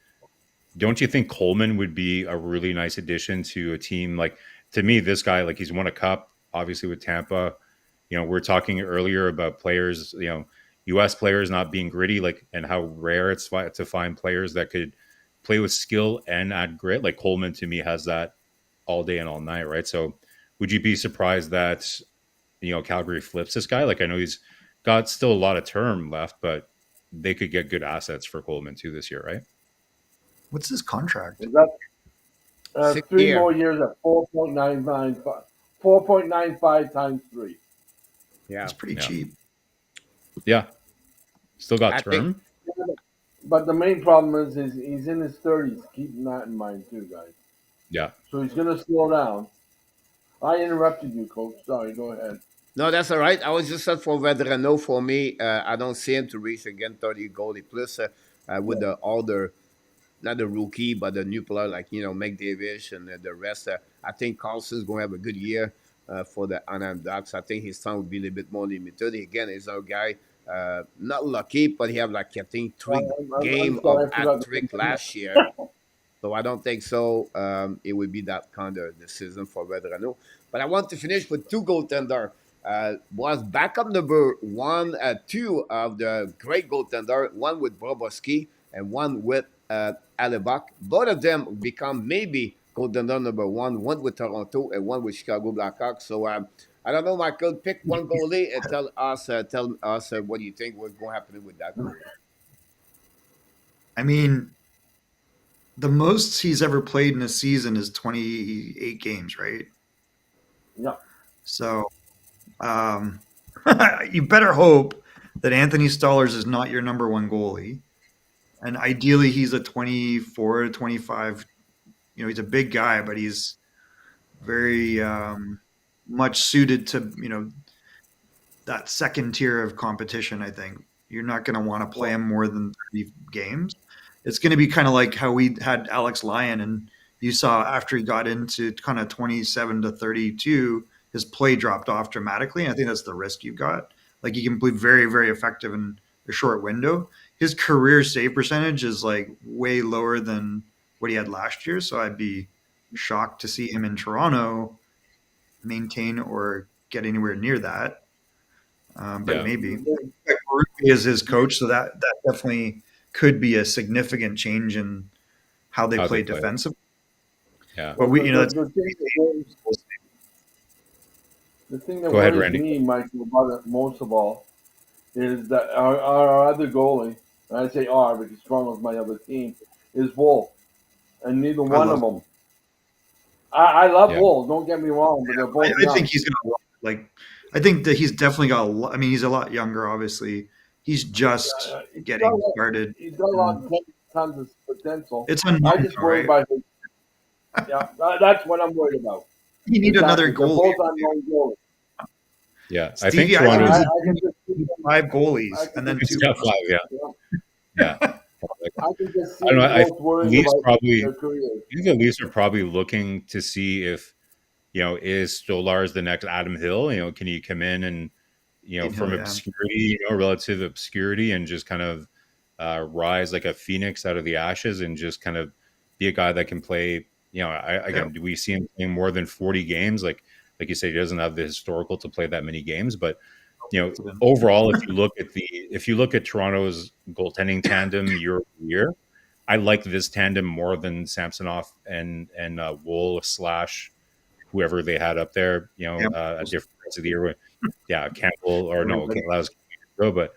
don't you think Coleman would be a really nice addition to a team? Like to me, this guy, like he's won a cup, obviously with Tampa. We're talking earlier about players, U.S. players not being gritty, like and how rare it's to find players that could play with skill and add grit. Like Coleman to me has that all day and all night, right? So, would you be surprised that Calgary flips this guy? Like I know he's got still a lot of term left, but they could get good assets for Coleman too this year, right? What's his contract? is that 3 6 year. more years at 4.95 times 3. Yeah. It's pretty Yeah. cheap. Yeah, still got I think term. But the main problem is he's in his 30s. Keep that in mind too, guys. Yeah, So he's going to slow down. I interrupted you, Coach. Sorry, go ahead. no, that's all right. I was just said for Vedrano. For me, I don't see him to reach again 30 goalie plus with Yeah. the older, not the rookie, but the new player like McDavid and the rest. I think Carlson's going to have a good year for the Anaheim Ducks. I think his time will be a little bit more limited. Again, he's a guy not lucky, but he have like I think three I'm game sorry, of I hat forgot to trick continue. last year. So I don't think so. It would be that kind of decision for Vedrano. But I want to finish with two goaltender. Was backup number one, two of the great goaltender. One with Bobrovsky and one with Alibak. Both of them become maybe goaltender number one. One with Toronto and one with Chicago Blackhawks. So I don't know, Michael. Pick one goalie and tell us what do you think was going to happen with that goalie. I mean, the most he's ever played in a season is 28 games, right? Yeah. So you better hope that Anthony Stollers is not your number one goalie. And ideally, he's a 24 to 25. He's a big guy, but he's very much suited to, that second tier of competition, I think. You're not going to want to play him more than 30 games. It's going to be kind of like how we had Alex Lyon, and you saw after he got into kind of 27 to 32, his play dropped off dramatically. And I think that's the risk you've got. Like he can be very, very effective in a short window. His career save percentage is like way lower than what he had last year. So I'd be shocked to see him in Toronto maintain or get anywhere near that. But yeah. maybe Ruby is his coach, so that definitely could be a significant change in how they play defensively. Yeah. But The thing that Go ahead, worries Randy. me, Michael, about it most of all is that our other goalie, and I say our because Toronto's my other team, is Wolf. And neither one of them. I love Wolf, don't get me wrong, but they're both young. I think he's going to I think that he's definitely got a lot. I mean, he's a lot younger, obviously. He's just getting started. He's got a lot of tons of potential. It's unknown, I just worry about him. Yeah, that's what I'm worried about. You need another goalie. Both unknown goalies. Yeah, Stevie, I think Toronto's I can just see 5 goalies and then 2. got 5. Yeah. I can just see I don't know. both worrying about their careers. I think the Leafs are probably looking to see if is Stolarz the next Adam Hill? Can he come in and from obscurity, relative obscurity, and just kind of rise like a phoenix out of the ashes, and just kind of be a guy that can play. Do we see him playing more than 40 games? Like you say, he doesn't have the historical to play that many games, but overall, if you look at Toronto's goaltending tandem year over year, I like this tandem more than Samsonov and Wool / whoever they had up there. At different parts of the year. Yeah, Campbell or no, that was Campbell, but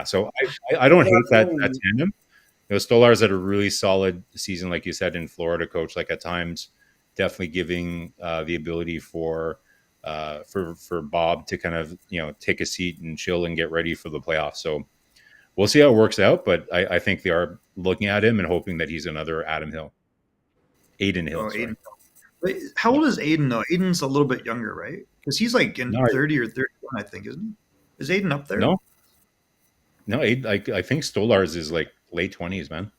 So I don't hate that tandem. Stolarz had a really solid season, like you said, in Florida, coach. Like at times, definitely giving the ability for Bob to kind of take a seat and chill and get ready for the playoffs. So we'll see how it works out. But I think they are looking at him and hoping that he's another Adin Hill. How old is Aiden though? Aiden's a little bit younger, right? Because he's like in No, 30 or 31, I think, isn't he? Is Aiden up there? no, no. I think Stolarz is like late 20s, man.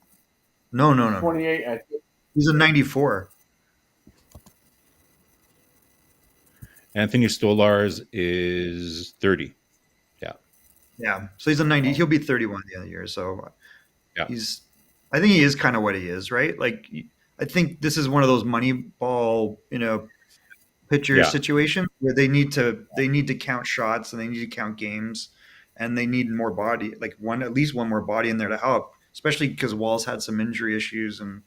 No. 28, I think. He's a 94. Anthony Stolarz is 30. Yeah, Yeah. So he's a 90. He'll be 31 at the end of the year. So yeah, I think he is kind of what he is, right? Like, I think this is one of those money ball, pitcher yeah. situation where they need to count shots and they need to count games and they need more body, like at least one more body in there to help, especially because Wall's had some injury issues and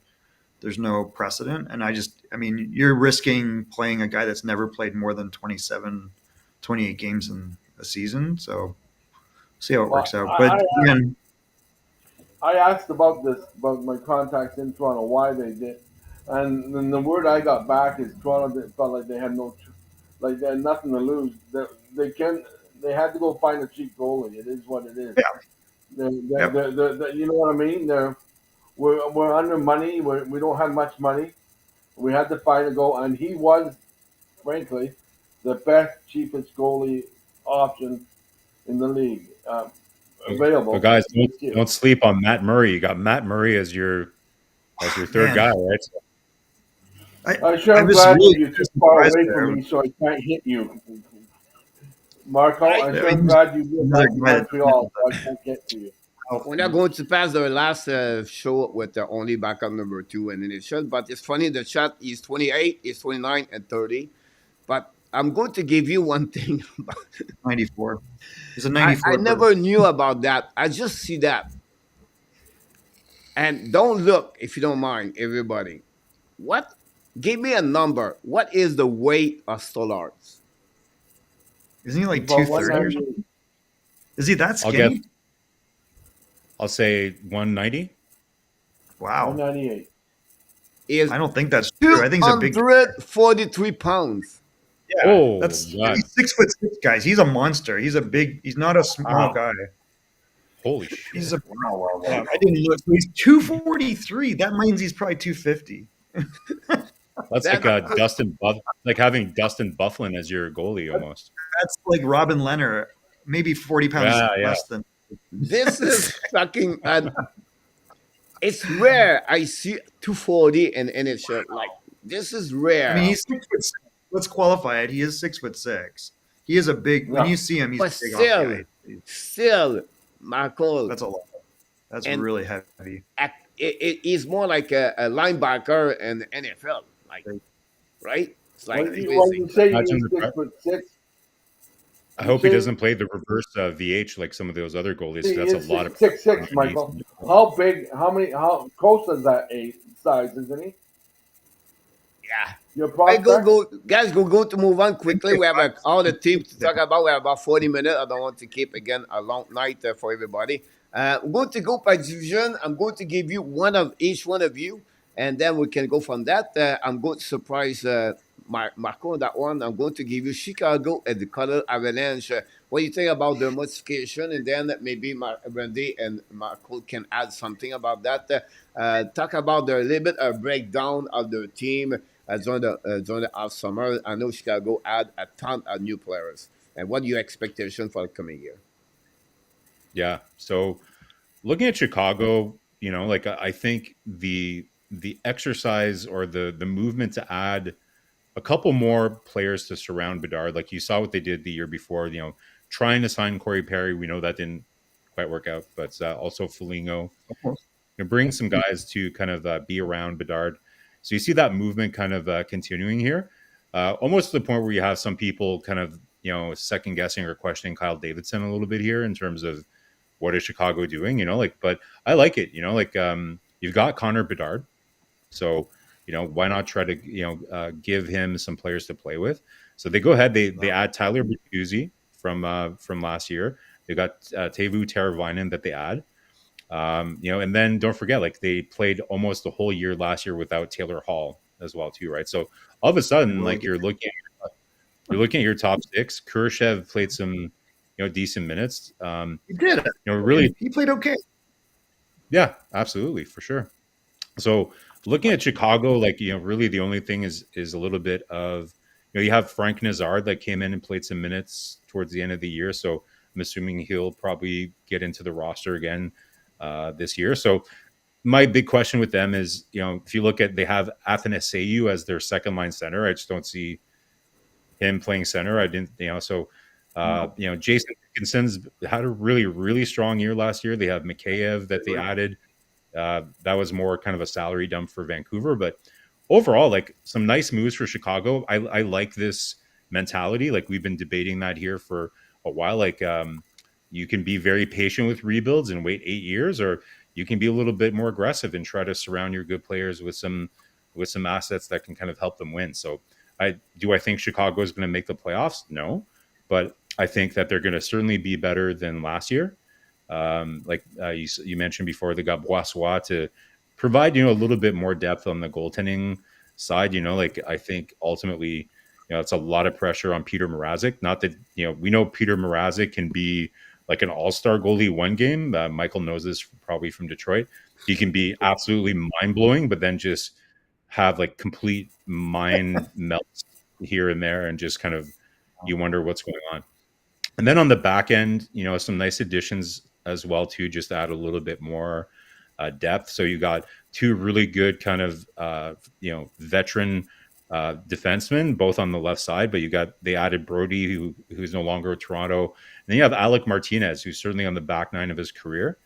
there's no precedent. And I mean, you're risking playing a guy that's never played more than 27, 28 games in a season. So see how it works Well, out. But again, I asked about this, about my contacts in Toronto, why they did. And then the word I got back is Toronto felt like they had like they had nothing to lose. They had to go find a cheap goalie. It is what it is. yeah, yep. You know what I mean? We're under money. We don't have much money. We had to find a goal, and he was, frankly, the best, cheapest goalie option in the league available But guys, this year. don't sleep on Matt Murray. You got Matt Murray as your third Man. guy, right? So, I sure I am was glad really you're too far away surprised from there. me, so I can't hit you. Marco, I sure I am mean, glad you live another back in guy that- Montreal, so I can't get to you. We're not going to pass the last show with the only backup number 2 and then it should. But it's funny, the chat is 28, is 29, and 30. But I'm going to give you one thing. 94. He's a I 94. never knew about that. I just see that. And don't look, if you don't mind, everybody. What? Give me a number. What is the weight of Stolarz? Isn't he like About 230 or 198. something? Is he that I'll skinny? I'll say 190. Wow. 198. Is I don't think that's true. I think he's a big. 243 pounds. Yeah, Oh, that's God. he's 6'6", guys. He's a monster. He's a big. He's not a small Wow. guy. Holy shit! He's a. Wow. Yeah, I didn't look. He's 243. That means he's probably 250. That's like like having Dustin Bufflin as your goalie almost. That's like Robin Leonard, maybe 40 pounds Yeah. less than. This is fucking. It's rare. I see 240 in NHL. Like, this is rare. I mean, he's 6'6". Let's qualify it. He is 6'6". He is a big. When Yeah. you see him, he's But a big still, off guy. still, Michael, That's a lot. That's And- really heavy. he's more like a linebacker in the NFL. Like, right? It's like When you say Imagine he's the 6'6", I hope he doesn't play the reverse VH like some of those other goalies. he That's a is lot of 6'6", Michael. How big? How close is that size? Isn't he? yeah. Your I prospect. guys, go to move on quickly. We have all the teams to talk about. We have about 40 minutes. I don't want to keep again a long night for everybody. I'm going to go by division. I'm going to give you one of each one of you, and then we can go from that. I'm going to surprise Marco on that one. I'm going to give you Chicago and the Color Avalanche. What do you think about the modification? And then maybe Randy and Marco can add something about that. Talk about the little bit of breakdown of the team during the off summer. I know Chicago had a ton of new players. And what are your expectations for the coming year? Yeah. So looking at Chicago, like I think the exercise or the movement to add a couple more players to surround Bedard, like you saw what they did the year before, trying to sign Corey Perry. We know that didn't quite work out, but also Foligno, bring some guys to kind of be around Bedard. So you see that movement kind of continuing here, almost to the point where you have some people kind of, second guessing or questioning Kyle Davidson a little bit here in terms of what is Chicago doing, but I like it, you've got Connor Bedard. So, why not try to, give him some players to play with? So they go ahead, they add Tyler Bertuzzi from last year. They got Teuvo Teravainen that they add. And then don't forget, like they played almost the whole year last year without Taylor Hall as well, too, right? So all of a sudden, like you're looking at your top six. Kurashev played some, decent minutes. He did. Really, He played okay. yeah, absolutely, for sure. So looking at Chicago, like really the only thing is a little bit of you have Frank Nazard that came in and played some minutes towards the end of the year. So I'm assuming he'll probably get into the roster again this year. So my big question with them is, if you look at, they have Athanasiou as their second line center. I just don't see him playing center. I didn't, so, Jason Dickinson's had a really, really strong year last year. They have Mikheyev that they added. That was more kind of a salary dump for Vancouver, but overall, like, some nice moves for Chicago. I like this mentality. Like, we've been debating that here for a while. Like, you can be very patient with rebuilds and wait 8 years, or you can be a little bit more aggressive and try to surround your good players with some assets that can kind of help them win. So I think Chicago is going to make the playoffs? No, but I think that they're going to certainly be better than last year. You mentioned before, they got Boissois to provide, a little bit more depth on the goaltending side. Like, I think ultimately, it's a lot of pressure on Peter Mrazek. Not that, we know Peter Mrazek can be like an all-star goalie one game. Michael knows this probably from Detroit. He can be absolutely mind-blowing, but then just have like complete mind melts here and there, and just kind of, you wonder what's going on. And then on the back end, some nice additions as well too, just to add a little bit more depth. So you got two really good kind of veteran defensemen, both on the left side, but they added Brody, who's no longer with Toronto. And then you have Alec Martinez, who's certainly on the back nine of his career.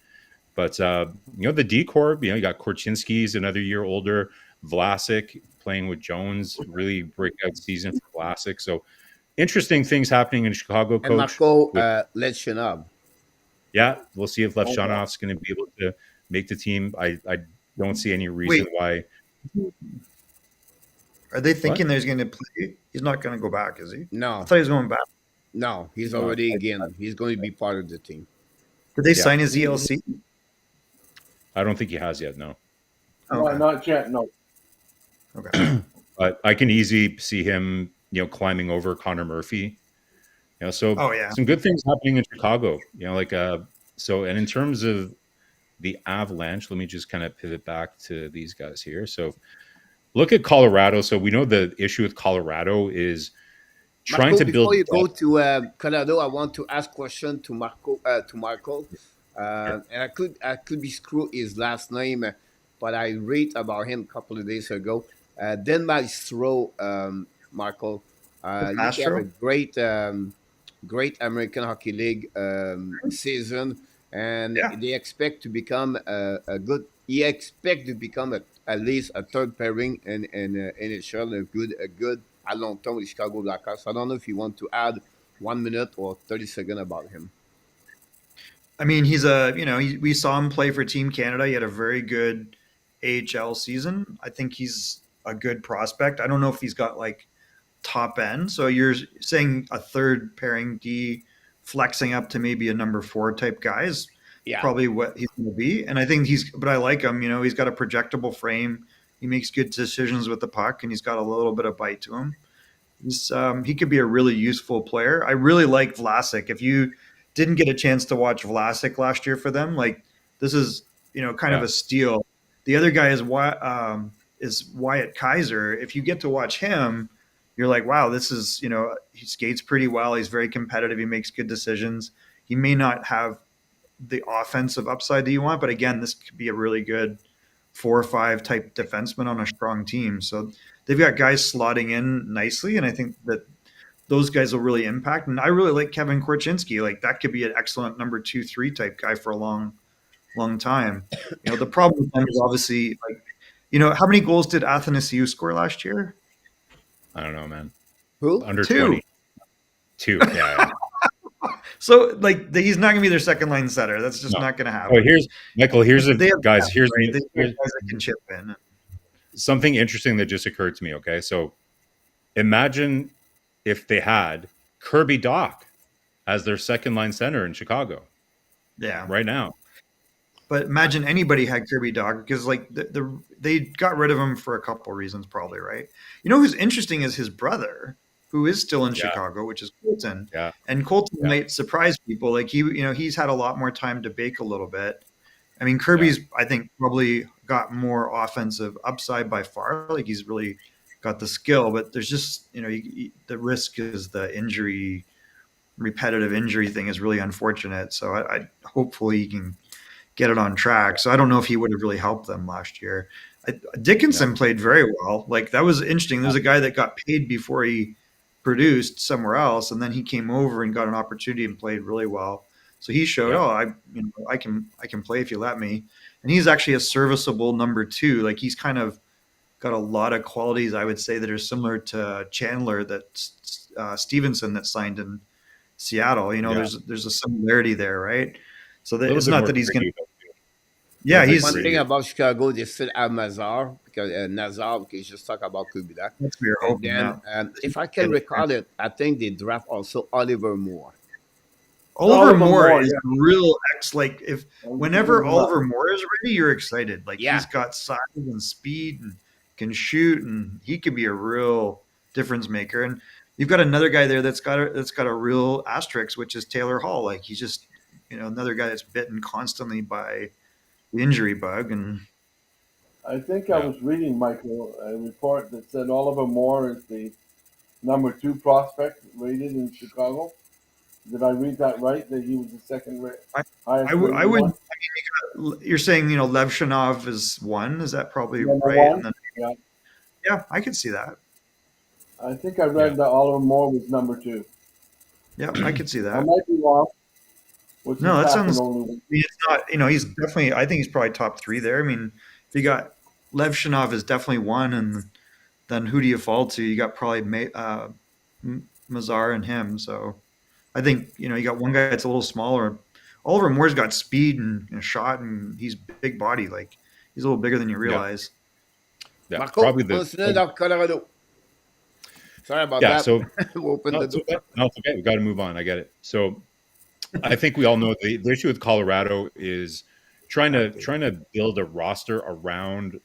But the D-Corps, you got Korchinski's another year older, Vlasic playing with Jones, really breakout season for Vlasic. So interesting things happening in Chicago, Coach. And Marco Lechenab. Yeah, we'll see if Levshanov's going to be able to make the team. I don't see any reason why. Are they thinking that he's going to play? He's not going to go back, is he? No. I thought he was going back. No, he's already again. He's going to be part of the team. Did they sign his ELC? I don't think he has yet, no. Okay. Not yet, no. Okay. But I can easily see him, climbing over Connor Murphy. Some good things happening in Chicago. And in terms of the Avalanche, let me just kind of pivot back to these guys here. So look at Colorado. So we know the issue with Colorado is trying to build. Before you go to Colorado, I want to ask question to Marco. And I could be screw his last name, but I read about him a couple of days ago. Then Maestro, Marco. He have a great American Hockey League season, and they expect to become a good. He expect to become at least a third pairing in NHL, a good à long term with Chicago Blackhawks. I don't know if you want to add 1 minute or 30 seconds about him. I mean, he's we saw him play for Team Canada. He had a very good AHL season. I think he's a good prospect. I don't know if he's got like top end. So you're saying a third pairing D flexing up to maybe a number 4 type guy is probably what he's going to be. And I think but I like him. He's got a projectable frame. He makes good decisions with the puck, and he's got a little bit of bite to him. He could be a really useful player. I really like Vlasic. If you didn't get a chance to watch Vlasic last year for them, like, this is, kind of a steal. The other guy is Wyatt Kaiser. If you get to watch him, you're like, wow, this is, he skates pretty well. He's very competitive. He makes good decisions. He may not have the offensive upside that you want, but again, this could be a really good 4 or 5 type defenseman on a strong team. So they've got guys slotting in nicely, and I think that those guys will really impact. And I really like Kevin Korchinski. Like, that could be an excellent number 2, 3 type guy for a long, long time. The problem with them is obviously, like, how many goals did Athanasiou score last year? I don't know, man. Who? Under 2. 20. 2, yeah. So, like, he's not going to be their second line setter. That's just not going to happen. Oh, here's guys. Here's guys that can chip in. Something interesting that just occurred to me. Okay, so imagine if they had Kirby Dach as their second line center in Chicago. Yeah, right now. But imagine anybody had Kirby Dach, because like they got rid of him for a couple reasons, probably, right? Who's interesting is his brother, who is still in Chicago, which is Colton. Yeah. And Colton might surprise people. Like, he's had a lot more time to bake a little bit. I mean, Kirby's, I think, probably got more offensive upside by far. Like, he's really got the skill, but there's just the risk is the repetitive injury thing is really unfortunate. So I hopefully he can get it on track. So I don't know if he would have really helped them last year. Dickinson played very well. Like that was interesting. There's a guy that got paid before he produced somewhere else, and then he came over and got an opportunity and played really well. So he showed, I can play if you let me. And he's actually a serviceable number 2. Like he's kind of got a lot of qualities, I would say, that are similar to Chandler, that Stevenson that signed in Seattle. There's a similarity there, right? So that it's not that he's going to. Yeah, he's one thing about Chicago. They still have Mazar because Nazar. Okay, just talk about Kubida. That's what you're And hoping. then, if I can recall it, I think they draft also Oliver Moore. Oliver Moore is real like whenever Oliver Moore is ready, you're excited. Like he's got size and speed and can shoot, and he could be a real difference maker. And you've got another guy there that's got a real asterisk, which is Taylor Hall. Like he's just another guy that's bitten constantly by the injury bug. And I think I was reading, Michael, a report that said Oliver Moore is the number 2 prospect rated in Chicago. Did I read that right? That he was the second highest? I would. I mean, you're saying Levshinov is 1. Is that probably right? And then, yeah, I could see that. I think I read that Oliver Moore was number 2. Yeah, I could see that. I might be wrong. No, that sounds. It's not. He's definitely. I think he's probably top 3 there. I mean, if you got Levshinov is definitely 1, and then who do you fall to? You got probably Mazar and him. So I think you got one guy that's a little smaller. Oliver Moore's got speed and shot, and he's big body. Like he's a little bigger than you realize. Yeah, Marco, probably Colorado. Sorry about that. So it's okay. We got to move on. I get it. So I think we all know the issue with Colorado is trying to build a roster around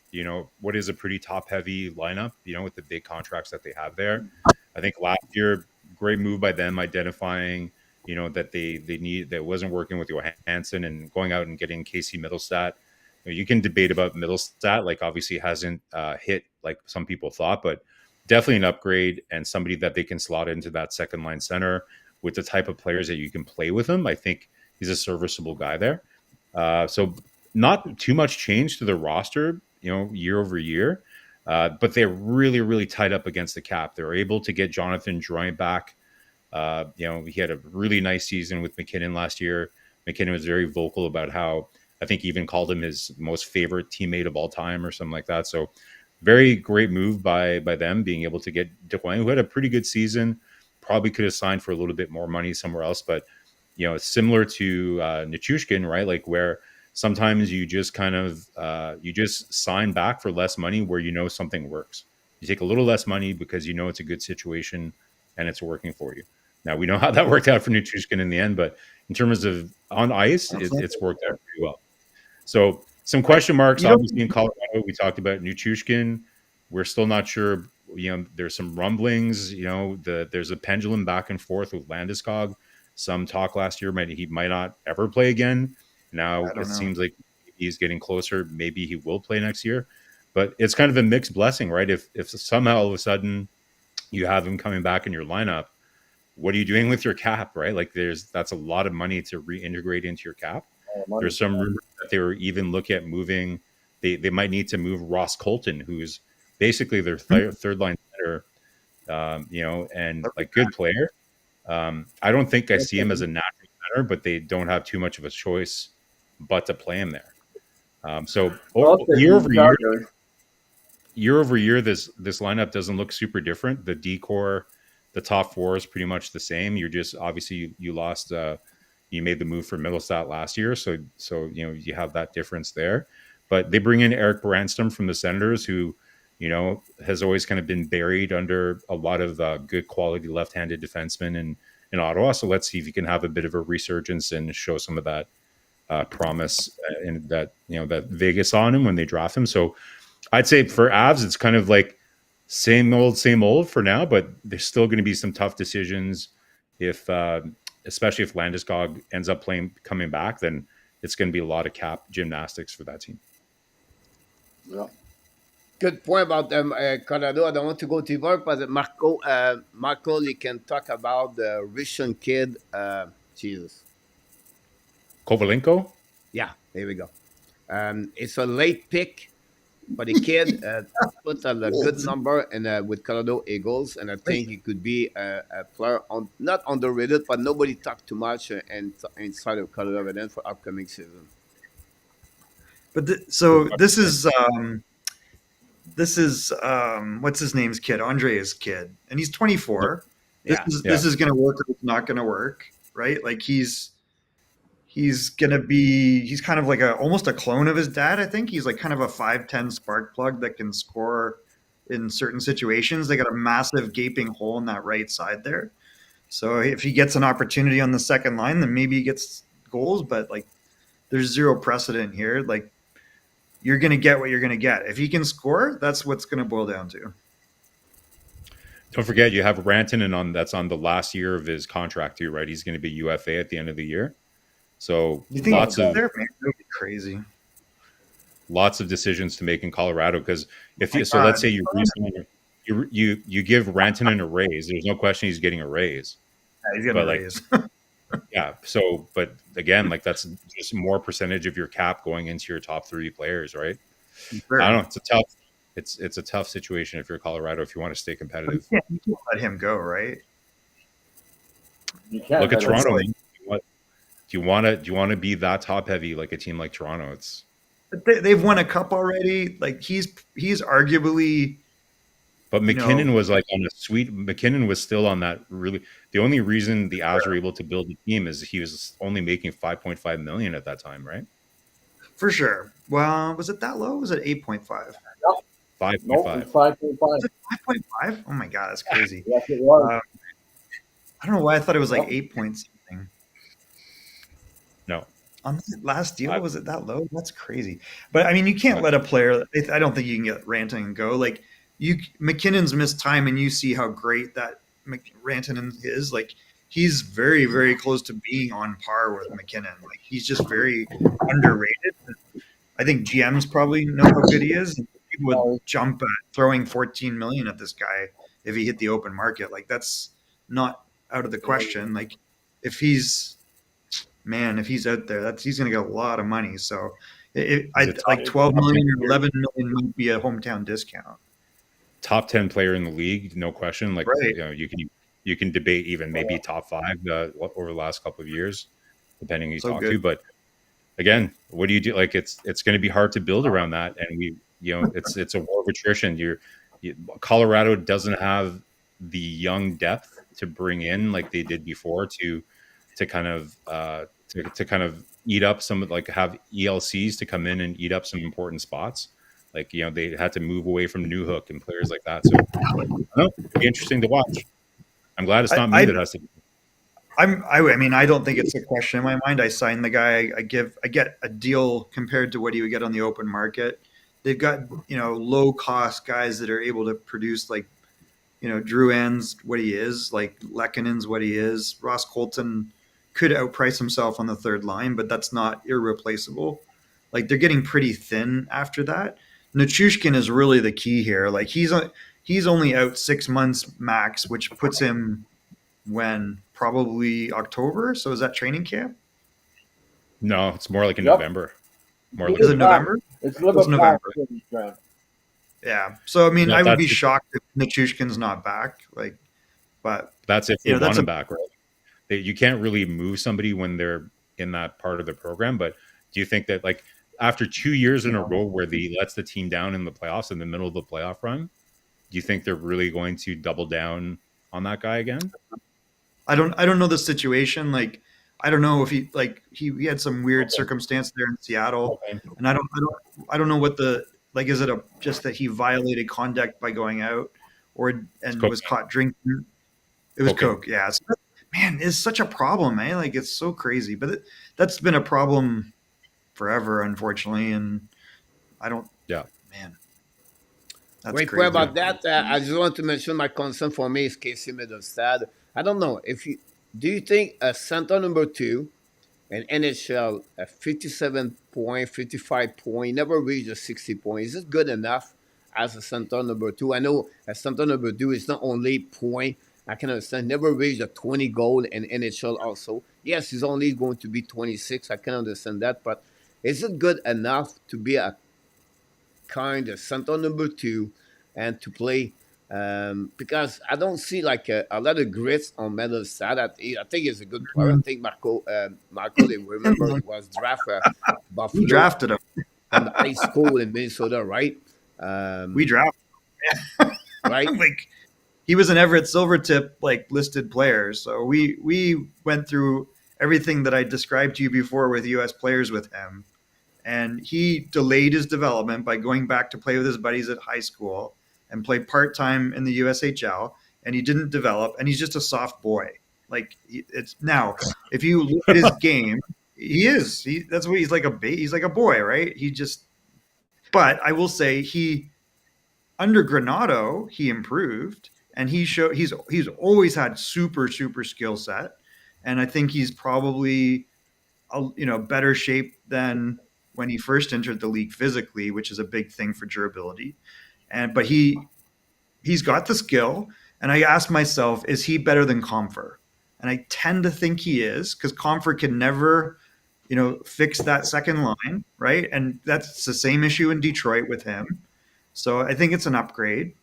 what is a pretty top heavy lineup. With the big contracts that they have there. I think last year, great move by them identifying that they need that wasn't working with Johansson and going out and getting Casey Middlestat. You can debate about Middlestat, like obviously hasn't hit like some people thought, but definitely an upgrade and somebody that they can slot into that second line center with the type of players that you can play with him. I think he's a serviceable guy there. So not too much change to the roster, year over year, but they're really, really tied up against the cap. They're able to get Jonathan Drouin back. He had a really nice season with McKinnon last year. McKinnon was very vocal about how I think he even called him his most favorite teammate of all time or something like that. So very great move by them being able to get Drouin, who had a pretty good season. Probably could have signed for a little bit more money somewhere else, but it's similar to Nichushkin, right? Like where sometimes you just kind of you just sign back for less money where something works. You take a little less money because it's a good situation and it's working for you. Now we know how that worked out for Nichushkin in the end, but in terms of on ice, it's worked out pretty well. So some question marks, obviously in Colorado. We talked about Nichushkin. We're still not sure. There's some rumblings. There's a pendulum back and forth with Landeskog. Some talk last year he might not ever play again. Now it seems like he's getting closer. Maybe he will play next year, but it's kind of a mixed blessing, right? If somehow all of a sudden you have him coming back in your lineup, what are you doing with your cap, right? Like that's a lot of money to reintegrate into your cap. There's some rumors that they were even looking at moving. They might need to move Ross Colton, who's basically their third line center, and like good player. I don't think I see him as a natural center, but they don't have too much of a choice but to play him there. So year over year, this lineup doesn't look super different. The decor, the top 4 is pretty much the same. You're just obviously you lost. You made the move for Middlestat last year, so you have that difference there. But they bring in Eric Branston from the Senators, who has always kind of been buried under a lot of good quality left-handed defensemen in Ottawa. So let's see if he can have a bit of a resurgence and show some of that promise and that that Vegas on him when they draft him. So I'd say for Avs, it's kind of like same old for now, but there's still going to be some tough decisions if. Especially if Landeskog ends up coming back, then it's going to be a lot of cap gymnastics for that team. Yeah. Good point about Colorado. I don't want to go too far, but Marco, you can talk about the Russian kid. Jesus. Kovalenko. Yeah, there we go. It's a late pick for the kid. Put a good Olds. number and with Colorado Eagles, and I Right. think he could be a player on not underrated, but nobody talked too much inside of Colorado then for upcoming season. But so this is what's his name's kid, Andre's kid, and he's 24. This Yeah, is Yeah. this is going to work or it's not going to work, right? Like he's going to be he's kind of like a almost a clone of his dad. I think he's like kind of a 5'10" spark plug that can score in certain situations. They got a massive gaping hole in that right side there. So if he gets an opportunity on the second line, then maybe he gets goals. But like, there's zero precedent here. Like, you're going to get what you're going to get. If he can score, that's what's going to boil down to. Don't forget, you have Rantanen that's on the last year of his contract too, right? He's going to be UFA at the end of the year. So You think lots he's of there, man? That would be crazy. decisions to make in Colorado because if My you so let's God. say you give Rantanen a raise, there's no question he's getting a raise. Yeah, he's getting But a like raise. yeah, so but again, like that's just more percentage of your cap going into your top 30 players, right? I don't Sure. know. It's a tough situation if you're Colorado if you want to stay But competitive. you can't let him go, right? You can't Look at let him That's Toronto, go. like man. Do you want to be that top heavy like a team like Toronto? It's they've won a cup already. Like he's arguably, But you know, McKinnon was like on a sweet. McKinnon was still on that really. The only reason the Avs were able to build a team is he was only making 5.5 million at that time, right? for sure. Well, was it that low? Was it 8.5? Yep. Nope, 5.5. it's 5.5. Was it 5.5? Oh my god, that's crazy. Yes, it was. I don't know why I thought it was like Yep. 8 point something. No, On that last deal, I, was it that low? That's crazy. But I mean, you can't let a player. I don't think you can get Rantanen and go. Like McKinnon's missed time, and you see how great that Rantanen is. Like he's very, very close to being on par with McKinnon. Like he's just very underrated. I think GMs probably know how good he is. People would No, jump at throwing 14 million at this guy if he hit the open market. Like that's not out of the question. Like if he's if he's out there, he's going to get a lot of money. So he's a like it's 12 top 10 million or player, 11 million might be a hometown discount. top 10 player in the league, no question. Like Right. you can debate even maybe top five over the last couple of years, depending who you So talk to. good. But again, what do you do? Like it's going to be hard to build around that, and it's a war of attrition. Colorado doesn't have the young depth to bring in like they did before to kind of to kind of eat up some like have ELCs to come in and eat up some important spots. Like they had to move away from New Hook and players like that. So I don't know, it'd be interesting to watch. I'm glad it's I, not me I that has to. I mean, I don't think it's a question in my mind. I sign the guy. I get a deal compared to what he would get on the open market. They've got low cost guys that are able to produce like Drouin's what he is, like Lekkonen's what he is. Ross Colton could outprice himself on the third line, but that's not irreplaceable. Like they're getting pretty thin after that. Nichushkin is really the key here. Like he's only out 6 months max, which puts him when probably October. So is that training camp? No, it's more like in Yep. November. More like Is it It's back. November? It's It was back. November. Yeah. Yeah. So I mean, I would that's be shocked if Nichushkin's not back. Like, but that's if they that's want a him back, right? You can't really move somebody when they're in that part of the program. But do you think that like after 2 years in a row where he lets the team down in the playoffs in the middle of the playoff run, do you think they're really going to double down on that guy again? I don't know the situation. Like I don't know if he had some weird Okay. circumstance there in Seattle, Okay. and I don't know what the like is it a just that he violated conduct by going out or It's and was cocaine. caught drinking. It was Cocaine. coke. Yeah. So, man, it's such a problem, man. Like it's so crazy, but that's been a problem forever, unfortunately, and I don't. Yeah. Man, that's Great point crazy. about that. I just want to mention my concern for me is Casey Middlestad. I don't know if you do you think a center number two an NHL a 57 point, 55 point, never reached a 60 point. Is it good enough? as a center number two. I know a center number two is not only point. I can understand. Never reached a 20 goal in NHL also. Yes, he's only going to be 26. I can understand that. But is it good enough to be a kind of center number two and to play? Because I don't see like a lot of grits on Mendel's side. I think he's a good player. I think Marco, they remember he was drafted We Buffalo drafted him. from the high school in Minnesota, right? We drafted Right? him. Like he was an Everett Silvertip like listed player. So we went through everything that I described to you before with U.S. players with him, and he delayed his development by going back to play with his buddies at high school and play part time in the USHL, and he didn't develop, and he's just a soft boy. Like it's now, if you look at his game, that's what he's like he's like a boy, right? He just, but I will say he under Granado he improved, and he's always had super skill set, and I think he's probably better shape than when he first entered the league physically, which is a big thing for durability. But he's got the skill, and I asked myself, is he better than Comfer? And I tend to think he is, because Comfer can never fix that second line, right? And that's the same issue in Detroit with him. So I think it's an upgrade.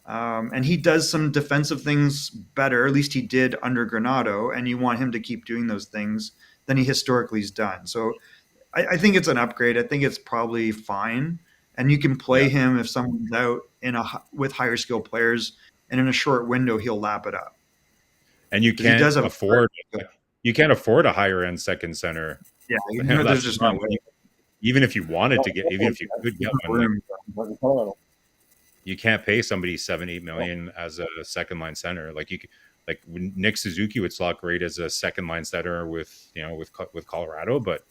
And he does some defensive things better, at least he did under Granado, and you want him to keep doing those things than he historically has done. So I think it's an upgrade. I think it's probably fine. And you can play him if someone's out with higher skill players, and in a short window, he'll lap it up. And you can't afford a higher end second center. Yeah, there's just no way. Even if you wanted to even if you could get one, you can't pay somebody $7-8 million as a second line center. Like Nick Suzuki would slot great as a second line center with Colorado, but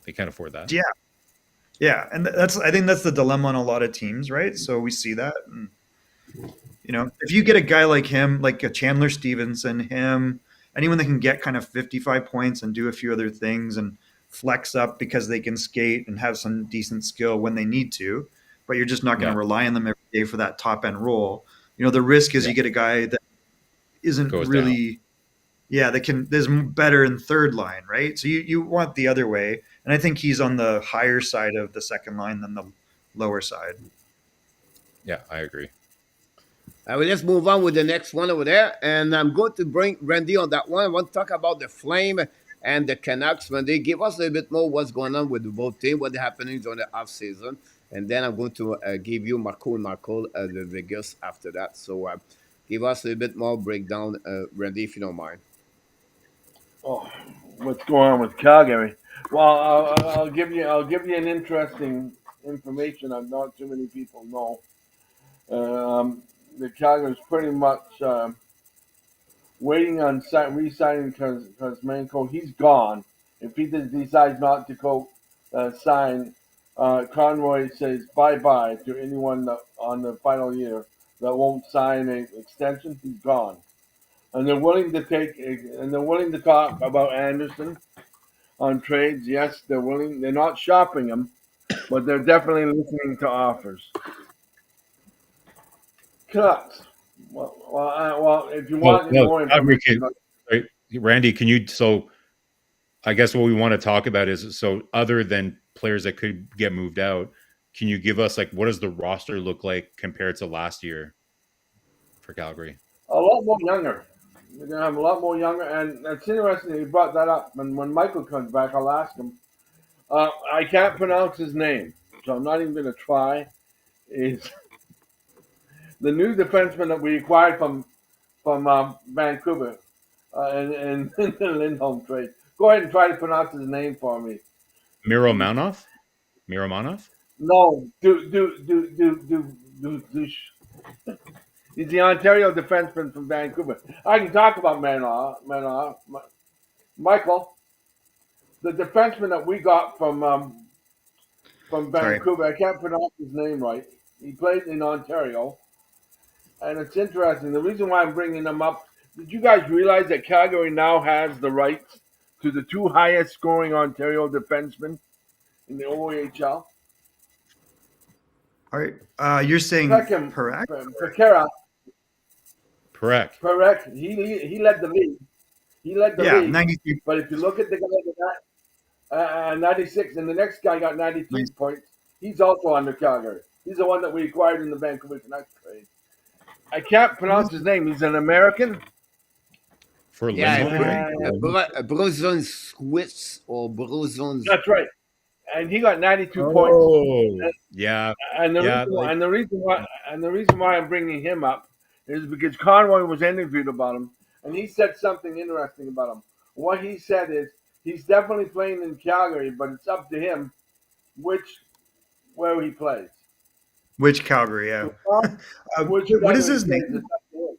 they can't afford that. Yeah, and I think that's the dilemma on a lot of teams, right? So we see that, and, if you get a guy like him, like a Chandler Stevenson, anyone that can get kind of 55 points and do a few other things and flex up because they can skate and have some decent skill when they need to, but you're just not going to rely on them every day for that top end role. The risk is you get a guy that isn't really, there's better in third line, right? So you want the other way. And I think he's on the higher side of the second line than the lower side. Yeah, I agree. Let's move on with the next one over there. And I'm going to bring Randy on that one. I want to talk about the Flame and the Canucks. Randy, give us a little bit more what's going on with the both teams, what's happening during the off season. And then I'm going to give you Marco the Vegas after that. So give us a little bit more breakdown, Randy, if you don't mind. Oh, what's going on with Calgary? Well, I'll give you an interesting information that not too many people know. The Calgary is pretty much waiting on re-signing Kuzmenko. He's gone. If he decides not to sign, Conroy says bye-bye to anyone on the final year that won't sign an extension. He's gone, and they're willing to talk about Anderson on trades. Yes, they're willing. They're not shopping him, but they're definitely listening to offers. Canucks. Well, if you want more information, Randy, can you? So, I guess what we want to talk about is, so other than players that could get moved out, can you give us what does the roster look like compared to last year for Calgary? A lot more younger. They're gonna have a lot more younger, and it's interesting that you brought that up. And when Michael comes back, I'll ask him. I can't pronounce his name, so I'm not even going to try. Is the new defenseman that we acquired from Vancouver in the Lindholm trade? Go ahead and try to pronounce his name for me. Miromanov? No, he's the Ontario defenseman from Vancouver. I can talk about Michael, the defenseman that we got from Vancouver. Sorry. I can't pronounce his name right. He played in Ontario, and it's interesting. The reason why I'm bringing him up, did you guys realize that Calgary now has the rights to the two highest scoring Ontario defensemen in the OHL? All right. You're saying Second, Parak? Pekera, Correct. correct. He led the league. He led the Yeah, league. 93. But if you look at the guy that 96, and the next guy got 93 Nice. points, he's also under Calgary. He's the one that we acquired in the Vancouver Canucks trade. I can't pronounce his name. He's an American. For Yeah, Lindholm, you Brozon Swiss or Brozon. That's right. And he got 92 think? points. Oh, yeah. And the Yeah, reason, like- and the reason why I'm bringing him up is because Conroy was interviewed about him, and he said something interesting about him. What he said is he's definitely playing in Calgary, but it's up to him where he plays. Which Calgary? Yeah. Which What is his Calgary name? plays, it's up to him.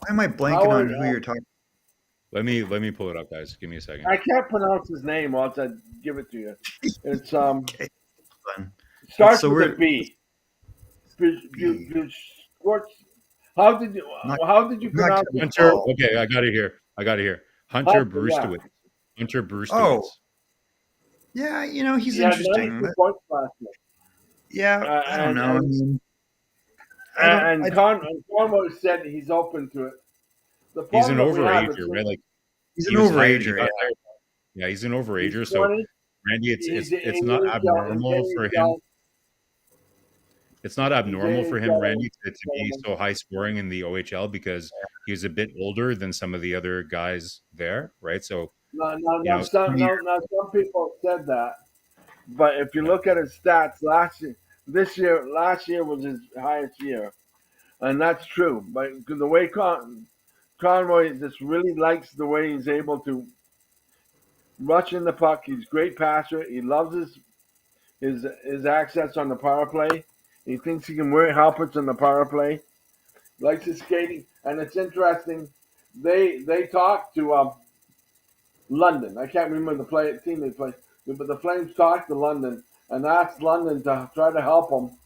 Why am I blanking Howard, on who you're talking? let me pull it up, guys. Give me a second. I can't pronounce his name. I'll just give it to you. It's Okay. Fun. starts So with we're- a B. How did you pronounce it? Hunter. Oh. Okay, I got it here. Hunter Hunter, Brustowitz. Hunter Brustowitz. Oh. Yeah, he's He had interesting. 92 points last year. Yeah, I don't know. And Conroy said he's open to it. The He's an problem that we have overager, is right? Like he's he an was hired- overager. he got Yeah. hired. Yeah, he's an overager. he's So 20, Randy, it's he's not in abnormal he's for in him. It's not abnormal for him, He's Randy, to be so high scoring in the OHL because he's a bit older than some of the other guys there, right? So Now, some people said that, but if you look at his stats last year was his highest year, and that's true. But the way Conroy just really likes the way he's able to rush in the puck. He's a great passer. He loves his access on the power play. He thinks he can help us on the power play. Likes his skating, and it's interesting. They talked to London. I can't remember the team they played, but the Flames talked to London and asked London to try to help him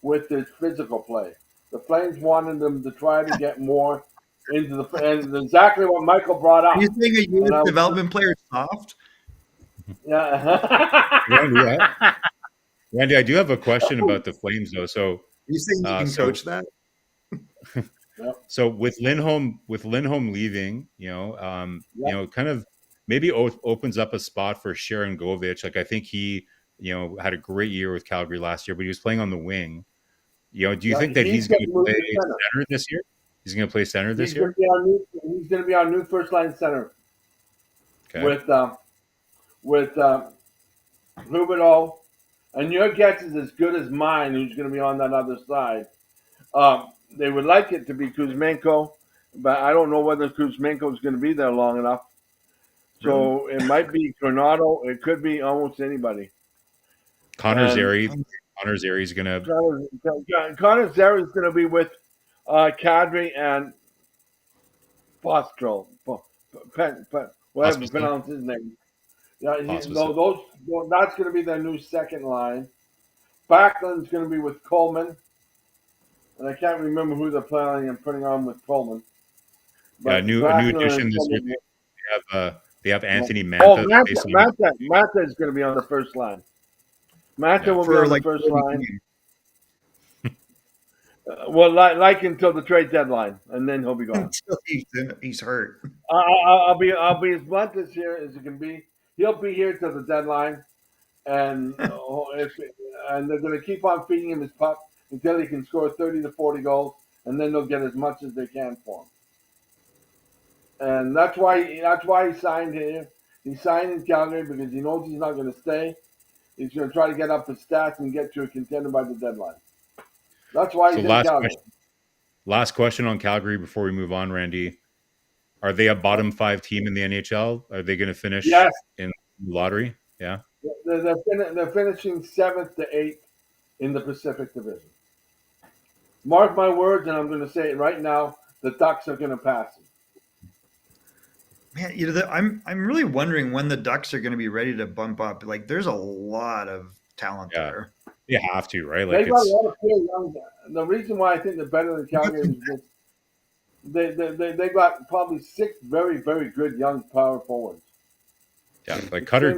with his physical play. The Flames wanted them to try to get more into the and exactly what Michael brought up. Are you saying a youth development player is soft? Yeah. Randy, I do have a question about the Flames, though. So Are you saying you can coach that? So with Lindholm leaving, kind of maybe opens up a spot for Sharon Govich. Like I think he, had a great year with Calgary last year, but he was playing on the wing. Do you think that he's going to play center this year? He's going to play center this year. He's going to be our new first line center. Okay. With Huberdeau, and your guess is as good as mine. Who's going to be on that other side? They would like it to be Kuzmenko, but I don't know whether Kuzmenko is going to be there long enough. So It might be Tornado. It could be almost anybody. Connor Zary is going to. Connor Zary is going to be with Kadri and Postro. Whatever you pronounce his name. Yeah, that's going to be their new second line. Backlund's going to be with Coleman. And I can't remember who they're planning on putting on with Coleman. A new addition this year. They have Anthony Mantha. Oh, Mantha is going to be on the first line. Mantha will be on the first line. Like until the trade deadline, and then he'll be gone. Until he's hurt. I'll be as blunt as it can be. He'll be here till the deadline, and and they're going to keep on feeding him his puck until he can score 30 to 40 goals, and then they'll get as much as they can for him. And that's why he signed here. He signed in Calgary because he knows he's not going to stay. He's going to try to get up his stats and get to a contender by the deadline. That's why he's in Calgary. Last question on Calgary before we move on, Randy. Are they a bottom 5 team in the NHL? Are they going to finish in the lottery? Yeah. They're finishing 7th to 8th in the Pacific Division. Mark my words, and I'm going to say it right now: the Ducks are going to pass them. Man, I'm really wondering when the Ducks are going to be ready to bump up. Like, there's a lot of talent there. You have to, right? Like they got a lot of pure young. The reason why I think they're better than Calgary is they got probably 6 very, very good young power forwards. Yeah, like Cutter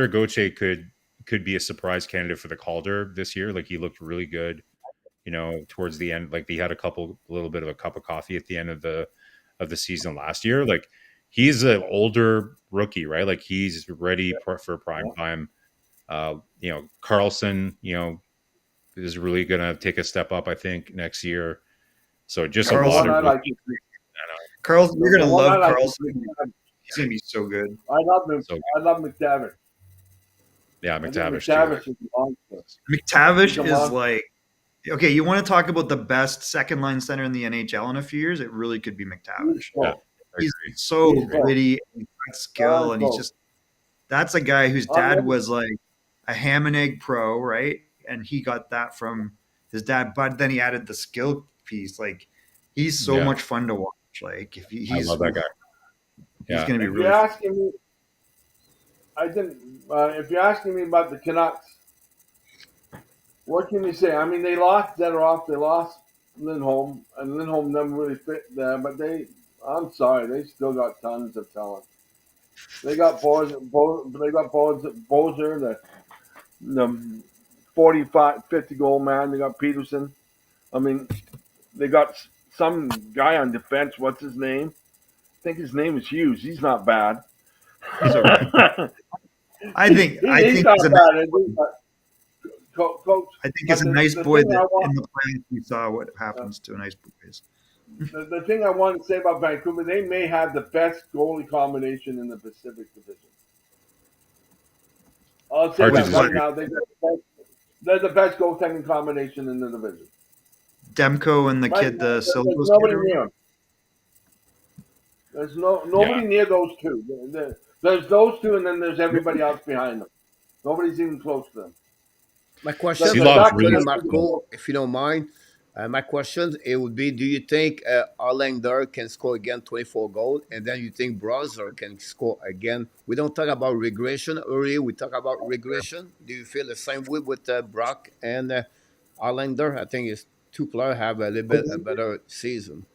Gauthier could could be a surprise candidate for the Calder this year. Like he looked really good, towards the end. Like he had a little bit of a cup of coffee at the end of the season last year. Like he's an older rookie, right? Like he's ready for prime time. Carlson, is really going to take a step up, I think, next year. So just a lot Carlson, of like Carlson, you're gonna love like Carlson. He's gonna be so good. I love him. So, I love McTavish. yeah, McTavish McTavish too. is a monster. McTavish is like, okay, you want to talk about the best second line center in the NHL in a few years? It really could be McTavish. Yeah, He's so gritty, and he's got skill, and that's a guy whose dad was like a ham and egg pro, right? And he got that from his dad, but then he added the skill piece. Like he's so much fun to watch. Like I love that guy. He's going to be if really. You're asking me, I didn't. If you're asking me about the Canucks, what can you say? I mean, they lost Zedorov, they lost Lindholm, and Lindholm never really fit there. But I'm sorry, they still got tons of talent. They got Bozer, the 45, 50 goal man. They got Peterson. I mean, they got some guy on defense. What's his name? I think his name is Hughes. He's not bad. He's okay. I think he's not bad. Coach, I think it's a nice boy that in the plans we saw what happens to a nice boy. The thing I want to say about Vancouver, they may have the best goalie combination in the Pacific Division. I'll say that right now. They're the best goaltending combination in the division. Demko and the kid, the Silver. There's nobody near him. There's nobody near those two. There's those two, and then there's everybody else behind them. Nobody's even close to them. My question, Marco, if you don't mind, my question it would be: do you think Arlander can score again 24 goals, and then you think Browser can score again? We don't talk about regression earlier. We talk about regression. Do you feel the same way with Brock and Arlander? I think it's two players have a little bit a better season.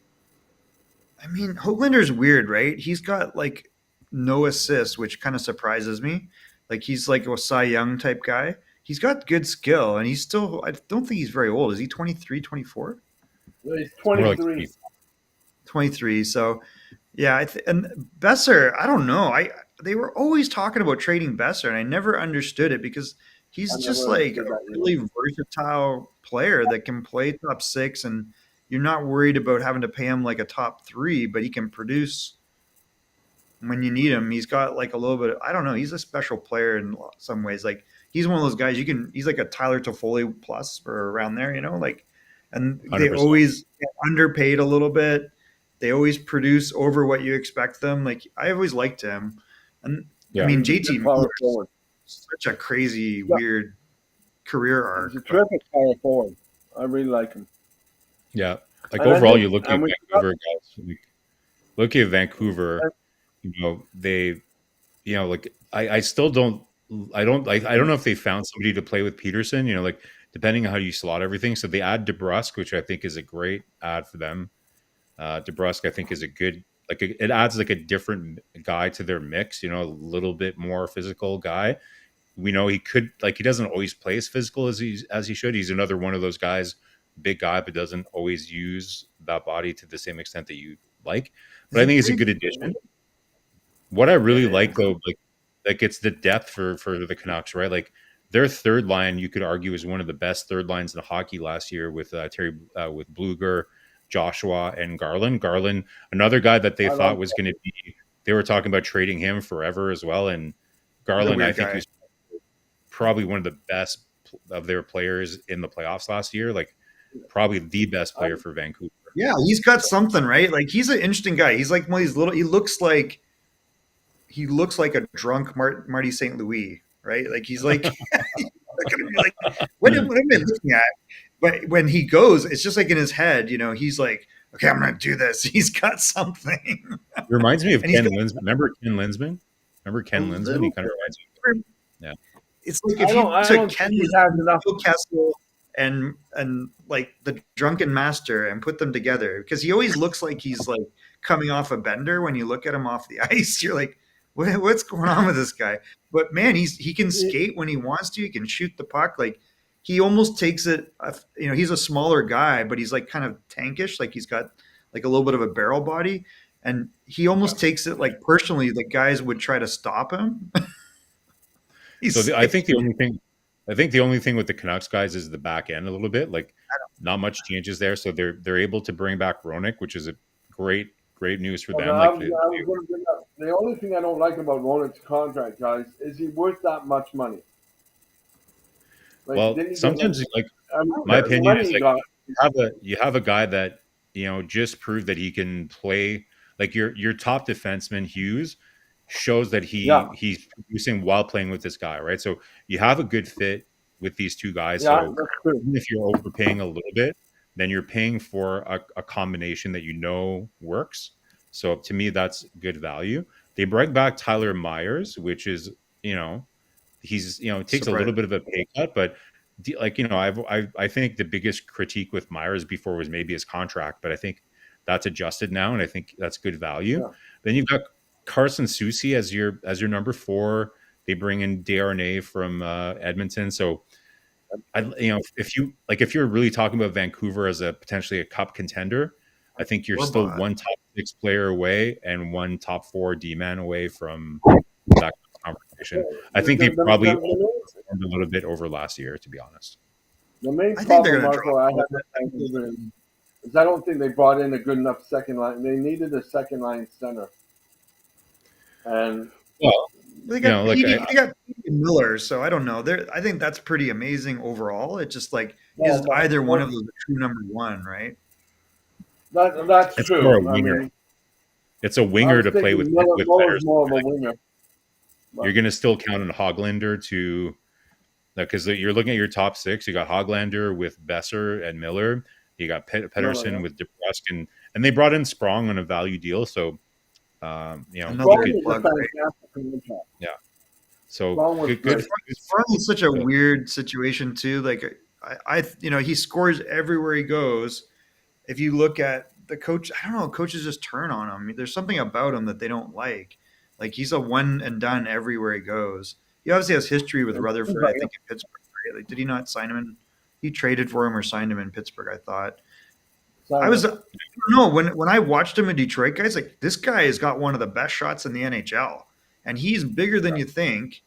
I mean, Hoaglander's weird, right? He's got like no assists, which kind of surprises me. Like he's like a Cy Young type guy. He's got good skill, and he's still – I don't think he's very old. Is he 23, 24? He's 23. 23. So, yeah. And Besser, I don't know. They were always talking about trading Besser, and I never understood it because he's just like a really versatile player that can play top six, and you're not worried about having to pay him like a top three, but he can produce when you need him. He's got like a little bit – I don't know. He's a special player in some ways. Like, he's one of those guys he's like a Tyler Toffoli plus or around there, like, and they 100%. always get underpaid a little bit. They always produce over what you expect them. Like, I always liked him. And I mean, JT Miller is such a crazy, weird career arc. He's a terrific power forward. I really like him. Yeah. Like overall, you look at Vancouver guys, look at Vancouver, they, like I still don't, I don't know if they found somebody to play with Peterson, like depending on how you slot everything. So they add DeBrusk, which I think is a great add for them. DeBrusk, I think, is a good, it adds like a different guy to their mix, a little bit more physical guy. We know he could, he doesn't always play as physical as he should. He's another one of those guys, big guy, but doesn't always use that body to the same extent that you like. But I think it's a good addition. What I really like though, it's the depth for the Canucks, right? Like their third line, you could argue, is one of the best third lines in hockey last year with Terry, with Bluger, Joshua, and Garland. Garland, another guy that they thought was going to be. They were talking about trading him forever as well. And Garland, I think, was probably one of the best of their players in the playoffs last year. Like probably the best player for Vancouver. Yeah, he's got something, right? Like he's an interesting guy. He's like one of these little. He looks like a drunk Marty St. Louis, right? Like he's like, like what am I looking at? But when he goes, it's just like in his head, he's like, okay, I'm going to do this. He's got something. It reminds me of Ken Linsman. Remember Ken Linsman? He kind of reminds me. Yeah. It's like if you took Ken Kessel and like the Drunken Master and put them together, because he always looks like he's like coming off a bender when you look at him off the ice. You're like, What's going on with this guy? But man, he can skate when he wants to. He can shoot the puck. Like he almost takes it. He's a smaller guy, but he's like kind of tankish. Like he's got like a little bit of a barrel body, and he almost takes it like personally. The guys would try to stop him. I think the only thing with the Canucks guys is the back end a little bit. Like not much changes there, so they're able to bring back Roenick, which is a great news for them. I was going to bring up, the only thing I don't like about Ronan's contract, guys, is he worth that much money? Like, well, sometimes, my opinion is like you have a guy that just proved that he can play. Like your top defenseman Hughes shows that he's producing while playing with this guy, right? So you have a good fit with these two guys. So even if you're overpaying a little bit, then you're paying for a combination that works. So to me, that's good value. They bring back Tyler Myers, which is he's takes a little bit of a pay cut, but I think the biggest critique with Myers before was maybe his contract, but I think that's adjusted now, and I think that's good value. Yeah. Then you've got Carson Soucy as your number 4. They bring in Desharnais from Edmonton. So, if you're really talking about Vancouver as potentially a cup contender, I think you're still one top 6 player away and one top 4 D-man away from that conversation. I think they probably overperformed a little bit over last year, to be honest. The main problem, Marco, I have with Vancouver is I don't think they brought in a good enough second line. They needed a second line center. And they got Miller, so I don't know. I think that's pretty amazing overall. It's just like is either one of those a true number 1, right? That's true. For a winger. It's a winger to play with better. More of a winger. You're going to still count on Hoglander because you're looking at your top 6. You got Hoglander with Besser and Miller. You got Pettersson with DeBrusque, and they brought in Sprong on a value deal. So, another good plug. Yeah. So good. Sprong is such a weird situation too. Like he scores everywhere he goes. If you look at the coach, I don't know, coaches just turn on him. There's something about him that they don't like. Like he's a one and done everywhere he goes. He obviously has history with Rutherford, I think, in Pittsburgh. Right? Like, did he not sign him he traded for him or signed him in Pittsburgh, I thought. I don't know, when I watched him in Detroit, guys, like this guy has got one of the best shots in the NHL. And he's bigger than you think.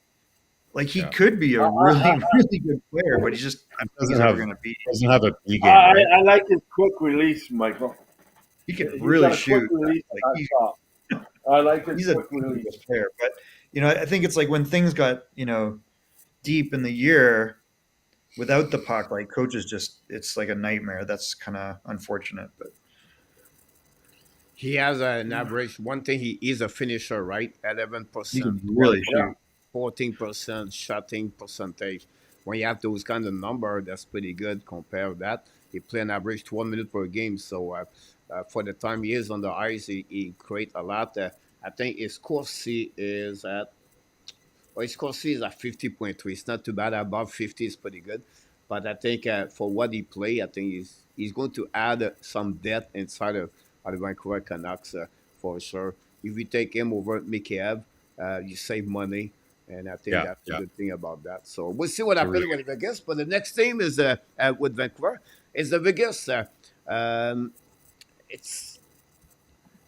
Like he could be a really, really good player, but he's just doesn't have a big game. Right? I like his quick release, Michael. He can really shoot. I like his quick release player, but I think it's like when things got deep in the year without the puck, like coaches it's like a nightmare. That's kind of unfortunate, but he has an average. One thing, he is a finisher, right? 11%, really shoot. 14% shooting percentage. When you have those kinds of numbers, that's pretty good compared to that. He play an average 12 minutes per game. So for the time he is on the ice, he create a lot. I think his Corsi is at 50.3. It's not too bad. Above 50 is pretty good. But I think for what he play, I think he's going to add some depth inside of the Vancouver Canucks for sure. If you take him over Mikheyev, you save money. And I think that's a good thing about that. So we'll see what happens with Vegas. But the next team is with Vancouver. Is the Vegas. It's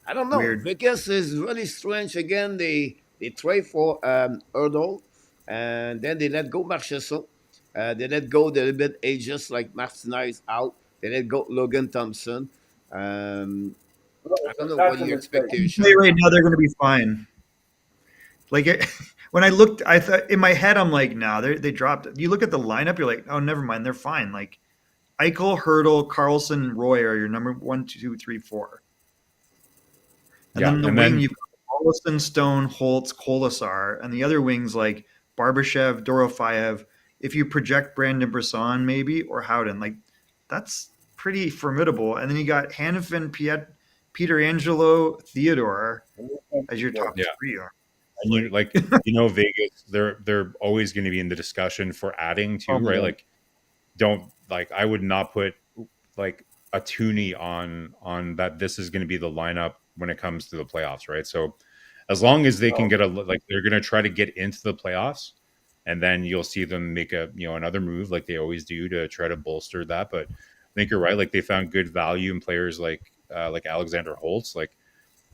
I don't know. Weird. Vegas is really strange. Again, they trade for Erdl, and then they let go Marchessault. They let go the little bit ages like Martinez out. They let go Logan Thompson. I don't know what your expectations. Right now, they're going to be fine. Like when I looked, I thought in my head, I'm like, no, they dropped it. You look at the lineup, you're like, oh, never mind, they're fine. Like Eichel, Hurdle, Carlson, Roy are your number 1, 2, 3, 4. And then the wing, you've got Olsen, Stone, Holtz, Kolasar, and the other wings like Barbashev, Dorofeyev. If you project Brandon Brisson, maybe, or Howden, like that's pretty formidable. And then you got Hanifin, Peter Angelo, Theodore as your top 3. And Vegas, they're always going to be in the discussion for adding to, right? Like, I would not put like a toonie on that. This is going to be the lineup when it comes to the playoffs, right? So, as long as they can No. get they're going to try to get into the playoffs, and then you'll see them make another move like they always do to try to bolster that. But I think you're right. Like they found good value in players like Alexander Holtz. Like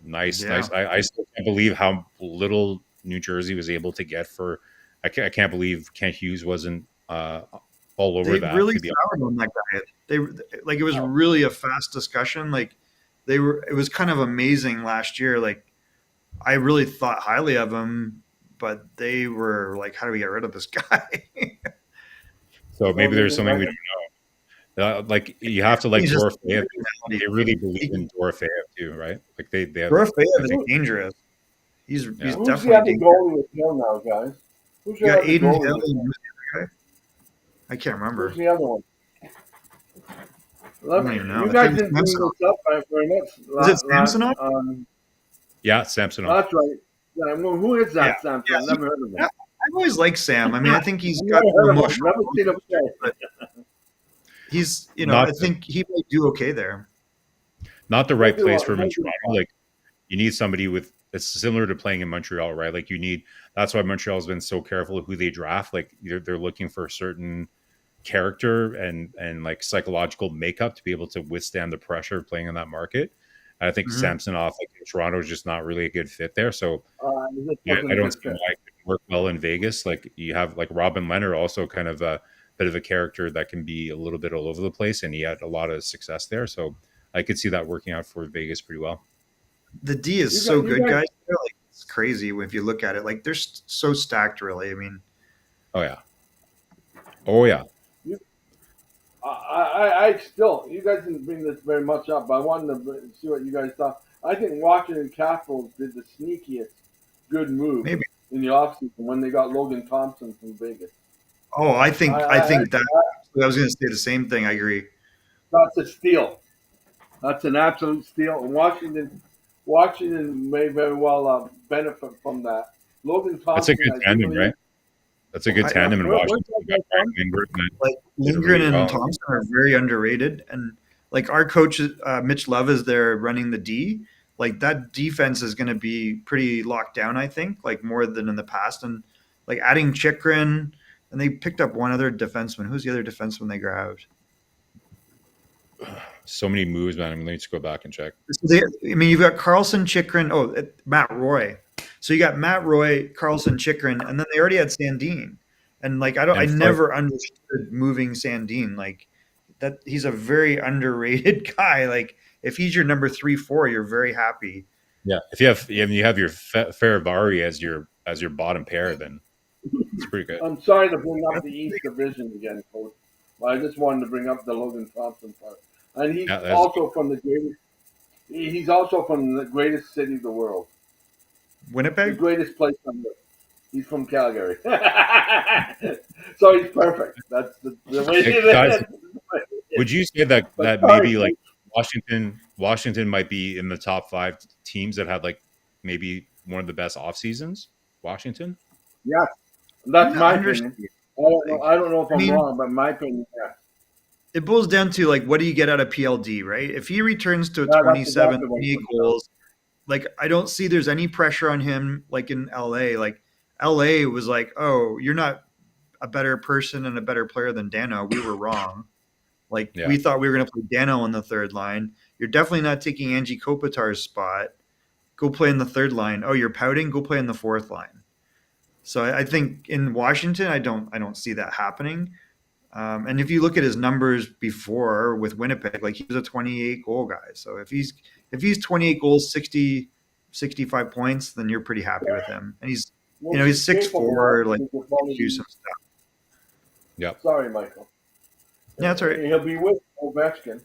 nice. Yeah. I still can't believe how little New Jersey was able to get for. I can't believe Kent Hughes wasn't all over They that. really To be soured on that guy. They like it was really a fast discussion. Like it was kind of amazing last year. Like I really thought highly of him, but they were like, how do we get rid of this guy? so Well, maybe they there's didn't something like we it. like you have to like He's just Dorofeyev. They really believe he, in Dorofeyev too, right? Like they have. Dorofeyev I is think dangerous. He's yeah. Who's the definitely other dangerous. goalie with him now, guys? Who's You your got other Aiden goalie Hill with and him? who's the other guy? I can't remember. Who's the other one? I don't even know. You I guys think didn't bring Samsonov. this up very much. Is it Samsonov? Yeah, Samsonov. That's right. Yeah, well, who is Yeah. that Samson? Yeah, I've never heard of him. I've always liked Sam. I mean, I think he's I've got never an heard of him. emotional. Never seen him play. But he's, Not I think he might do okay there. not the right Maybe place what- for maybe Montreal. what- Like you need somebody with it's similar to playing in Montreal, right? Like you need that's why Montreal's been so careful who they draft. Like they're looking for a certain character and like psychological makeup to be able to withstand the pressure of playing in that market. And I think Mhm. Samsonov, like in Toronto, is just not really a good fit there. So this yeah, wasn't I a don't good see fit. why it could work well in Vegas. Like you have like Robin Leonard, also kind of a bit of a character that can be a little bit all over the place, and he had a lot of success there. So I could see that working out for Vegas pretty well. The D is You so guys- you good, guys- guys. They're like, it's crazy if you look at it. Like they're so stacked, really. I mean, Oh yeah, oh yeah. I still, you guys didn't bring this very much up, but I wanted to see what you guys thought. I think Washington Capitals did the sneakiest good move Maybe. in the offseason when they got Logan Thompson from Vegas. oh, I think I- that I was going to say the same thing. I agree. That's a steal. That's an absolute steal. And Washington may very well benefit from that. Logan Thompson. That's a good I do tandem, believe- right? That's a good tandem in Where- Washington. where's that You got guy from? Lindgren and Like Did Lindgren really and well. Thompson are very underrated, and like our coach Mitch Love is there running the D. Like that defense is going to be pretty locked down, I think, like more than in the past. And like adding Chikrin, and they picked up one other defenseman. Who's the other defenseman they grabbed? so many moves, man. I mean, let's go back and check. I mean, you've got Carlson, Chikrin. Oh, Matt Roy. So you got Matt Roy, Carlson, Chikrin, and then they already had Sandin. And like I And never understood moving Sandin. Like that, he's a very underrated guy. Like if he's your number 3-4, you're very happy. Yeah, if you have your Faravari as your bottom pair, then it's pretty good. I'm sorry to bring up the East Division again, Coach, but I just wanted to bring up the Logan Thompson part. And he's Yeah, that's- also from the greatest. He's also from the greatest city of the world, the Winnipeg. greatest place on earth. He's from Calgary, so he's perfect. That's the way Hey, it guys, is. Would you say that But maybe sorry, like Washington might be in the top 5 teams that had like maybe one of the best off seasons? Washington. Yes, that's Yeah, my I opinion. understand. I don't know if I'm I mean- wrong, but my opinion, yeah. It boils down to like, what do you get out of PLD, right? If he returns to Yeah, that's 27, exactly what 28 it comes goals, like I don't see there's any pressure on him like in LA. Like LA was like, oh, you're not a better person and a better player than Dano. We were wrong. Like Yeah. we thought we were going to play Dano on the third line. You're definitely not taking Angie Kopitar's spot. Go play in the third line. Oh, you're pouting. Go play in the fourth line. So I think in Washington, I don't see that happening. And if you look at his numbers before with Winnipeg, like he was a 28 goal guy. So if he's 28 goals, 65 points, then you're pretty happy with him. And he's he's 6'4", like do some stuff. Yep. Sorry, Michael. Yeah, that's all right. He'll be with Ovechkin,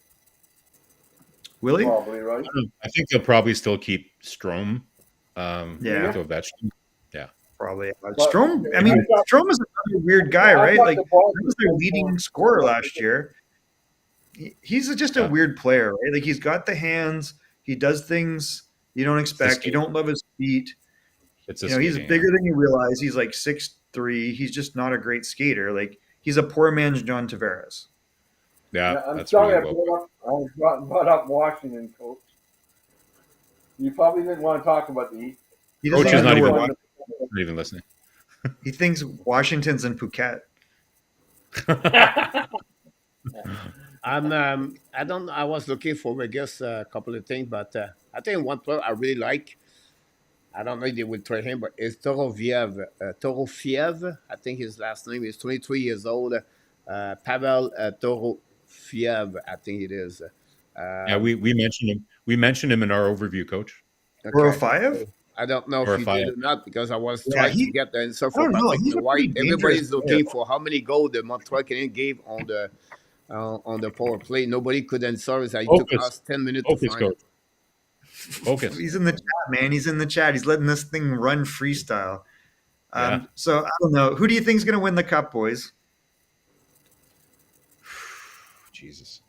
Will he? probably, right? I think they'll probably still keep Strome. Yeah. with Ovechkin. Probably. But- Strom. I mean, Strom is another weird guy, I right? thought Like the Boston he was their was leading more- scorer last year. He's just a Yeah. weird player, right? Like he's got the hands. He does things you don't expect. You don't love his feet. It's He's bigger than you realize. He's like 6'3". He's just not a great skater. Like he's a poor man's John Tavares. Yeah, I'm that's sorry really well. I brought up Washington, Coach. You probably didn't want to talk about the East. He doesn't Coach is even not know where even, Washington. not even listening. He thinks Washington's in Phuket. I don't. I was looking for, I guess, a couple of things, but I think one player I really like. I don't know if they would trade him, but it's Torofiev. Torofiev, I think his last name is 23 years old. Pavel Torofiev, I think it is. Yeah, Um, we mentioned him. We mentioned him in our overview, Coach. okay. 405? So I don't know if Or you five. did or not because I was Yeah, trying to get the answer I for don't know. Patrick He's a pretty White. dangerous Everybody's player. looking for how many goals the Montreal Canadiens gave on the power play. Nobody could answer it. It took Focus, us 10 minutes to focus, find it. Coach. Focus. He's in the chat, man. He's in the chat. He's letting this thing run freestyle. Yeah. So I don't know. Who do you think is going to win the cup, boys? Jesus.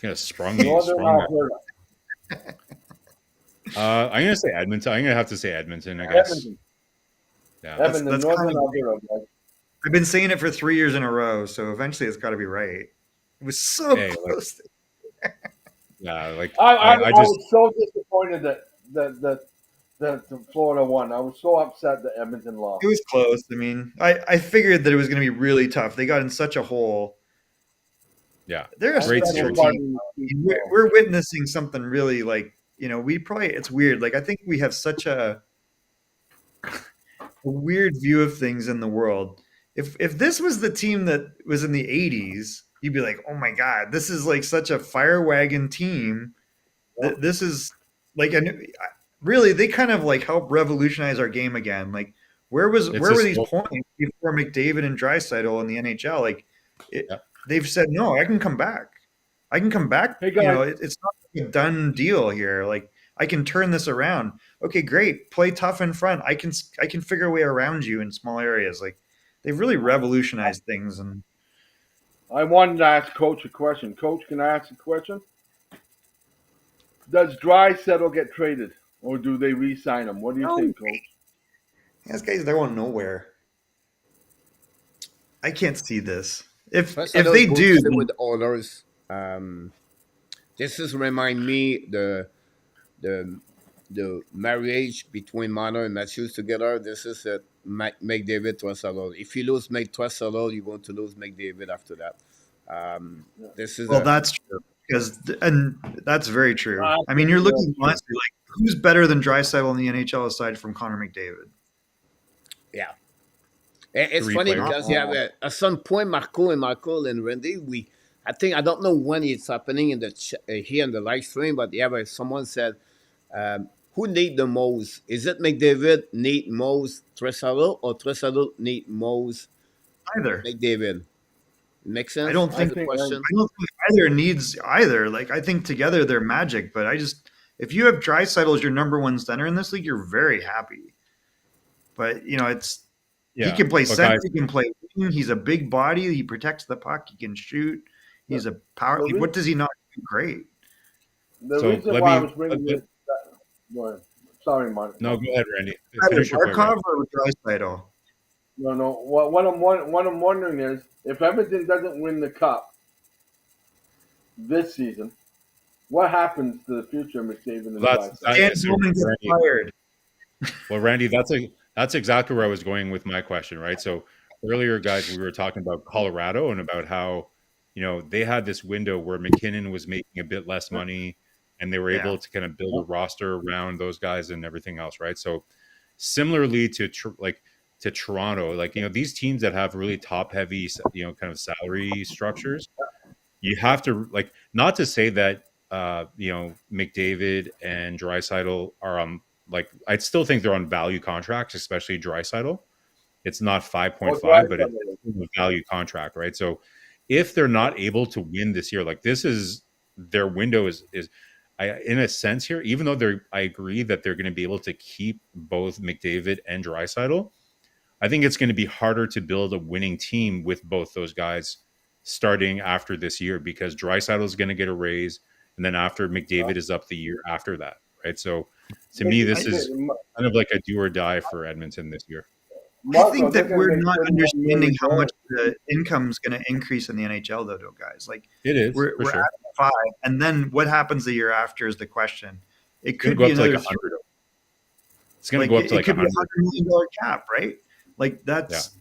You're gonna sprung me. Northern Sprung that. Alberta. I'm gonna say Edmonton. I'm gonna have to say Edmonton, I guess. Edmonton. Yeah. Edmonton, that's Northern kind of- Alberta. Guys. I've been saying it for 3 years in a row, so eventually it's got to be right. It was so Hey, like- close. Yeah, like I I just was so disappointed that Florida won. I was so upset that Edmonton lost. It was close. I mean, I figured that it was going to be really tough. They got in such a hole. yeah. They're a Great special series. team. We're witnessing something really like, it's weird. Like, I think we have such a weird view of things in the world. If this was the team that was in the 80s, you'd be like, oh my God, this is like such a fire wagon team. This is like, really, they kind of like helped revolutionize our game again. Like, where were these points before McDavid and Draisaitl in the NHL? Like, they've said, no, I can come back. I can come back. Hey, guys. It's not a done deal here. Like, I can turn this around. Okay, great. Play tough in front. I can figure a way around you in small areas. Like, they've really revolutionized things. And I wanted to ask Coach a question. Coach, can I ask a question? Does Draisaitl get traded, or do they re-sign him? What do you think, Coach? these guys, they're going nowhere. I can't see this. If First, I know they go do, sit with the others. This is remind me the marriage between Marner and Matthews together. This is a McDavid Draisaitl. If you lose Draisaitl, you're going to lose McDavid after that. This is that's true. And that's very true. I mean, you're looking honestly like who's better than Draisaitl in the NHL aside from Connor McDavid? yeah. It's Three funny players. because you have at some point Marco and Randy. I don't know when it's happening in the here in the live stream, but someone said who need the most? Is it McDavid need most Draisaitl or Draisaitl need most Either. McDavid? Makes sense. I don't think either needs either. Like, I think together they're magic. But if you have Draisaitl as your number one center in this league, you're very happy. But he can play center, he can play wing. He's a big body. He protects the puck. He can shoot. He's a power. What does he not do? Great. The reason why I was bringing this. Go ahead. Sorry, Mark. No, go ahead, Randy. Finish your point, or Draisaitl? No. What I'm wondering is if Edmonton doesn't win the cup this season, what happens to the future of McDavid and fired. Well, Randy, that's exactly where I was going with my question, right? So earlier, guys, we were talking about Colorado and about how they had this window where McKinnon was making a bit less money, and they were able to kind of build a roster around those guys and everything else, right? So similarly to Toronto, these teams that have really top heavy, kind of salary structures, you have to not to say that McDavid and Draisaitl are I still think they're on value contracts, especially Draisaitl. It's not 5.5, but it's a value contract, right? So if they're not able to win this year, this is their window is in a sense here, even though I agree that they're going to be able to keep both McDavid and Draisaitl, I think it's going to be harder to build a winning team with both those guys starting after this year because Draisaitl is going to get a raise, and then after McDavid is up the year after that, right? So to me, this is kind of like a do or die for Edmonton this year. I think that we're not understanding how much the income is going to increase in the NHL, though, guys. It is. We're sure. at 5, and then what happens the year after is the question. It could be another 100. It's going to Like go up to it like could be $100. $100 million cap, right? Like Yeah, that's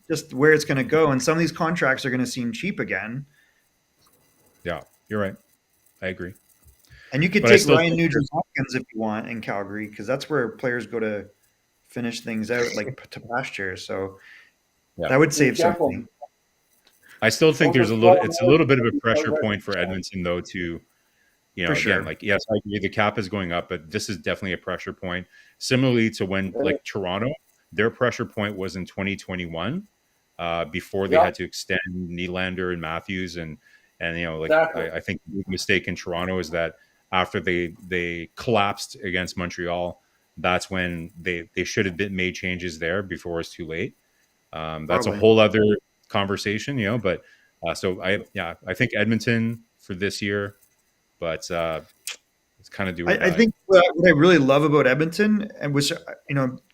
just where it's going to go. And some of these contracts are going to seem cheap again. yeah, you're right. I agree. And you could But I take still Ryan think Nugent Hopkins if you want in Calgary, because that's where players go to finish things out, like to pasture. So yeah. that would Be save some careful. money. I still think Also, there's a little. small It's a little bit of a market, pressure point for Edmonton, though. To For again, sure. like yes, I agree the cap is going up, but this is definitely a pressure point. Similarly to when like Toronto, their pressure point was in 2021, before they Yeah, had to extend Nylander and Matthews, and like exactly. I think the big mistake in Toronto is that after they collapsed against Montreal, that's when they should have been made changes there before it's too late. That's a Probably. whole other conversation, but so I think Edmonton for this year, but it's kind of do or I die. think what I really love about Edmonton, and which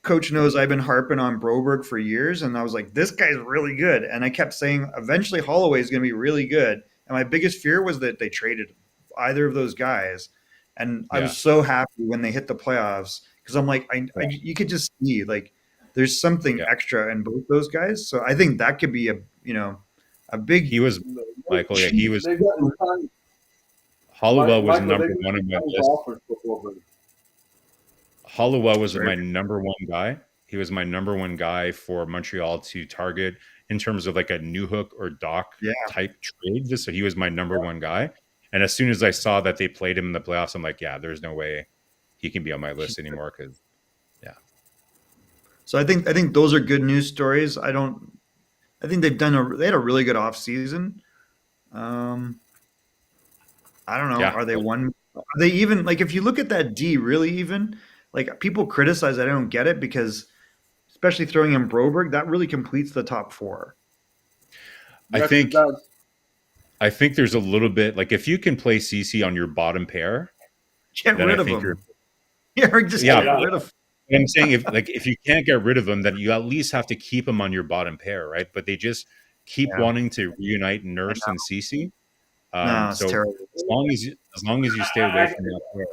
Coach knows I've been harping on Broberg for years, and I was like, this guy's really good, and I kept saying eventually Holloway is going to be really good, and my biggest fear was that they traded either of those guys, and I Yeah, was so happy when they hit the playoffs because I'm like, you could just see like there's something yeah. extra in both those guys, so I think that could be a big He was Michael. Yeah, he was They got tons. Hollowell was Michael, they number got one on my tons list. offers for Broberg. Hollowell was sorry. my number one guy. He was my number one guy for Montreal to target in terms of like a new hook or Doc Yeah. type trade. So he was my number one guy. And as soon as I saw that they played him in the playoffs, I'm like, yeah, there's no way he can be on my list anymore. Because So I think those are good news stories. I think they had a really good off season. I don't know. yeah, Are they one? Are they even like if you look at that D really even like people criticize. I don't get it because especially throwing in Broberg that really completes the top four. I Yes, it think does. I think there's a little bit like if you can play CC on your bottom pair, Get then rid I of think you're them. Yeah, or just yeah. get rid of. I'm saying if you can't get rid of them, then you at least have to keep them on your bottom pair, right? But they just keep Yeah, wanting to reunite I Nurse know. and Cece. No, it's So terrible. as long as you stay away I, from that pair,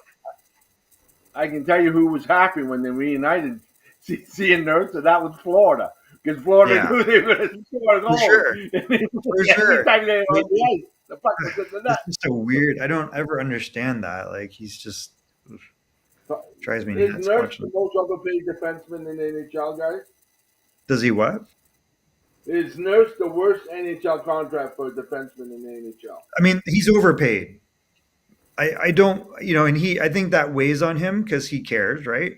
I can tell you who was happy when they reunited CC and Nurse, and that was Florida. Because Florida Yeah, knew they were going to score for goals. sure, Every for sure. time they were on It- the ice, the puck was in the net. It's just so weird. I don't ever understand that. Like he's just drives me Is nuts Nurse watching the him. most overpaid defenseman in the NHL, guys? Does he what? Is Nurse the worst NHL contract for a defenseman in the NHL? I mean, he's overpaid. I don't, and I think that weighs on him because he cares, right? Uh,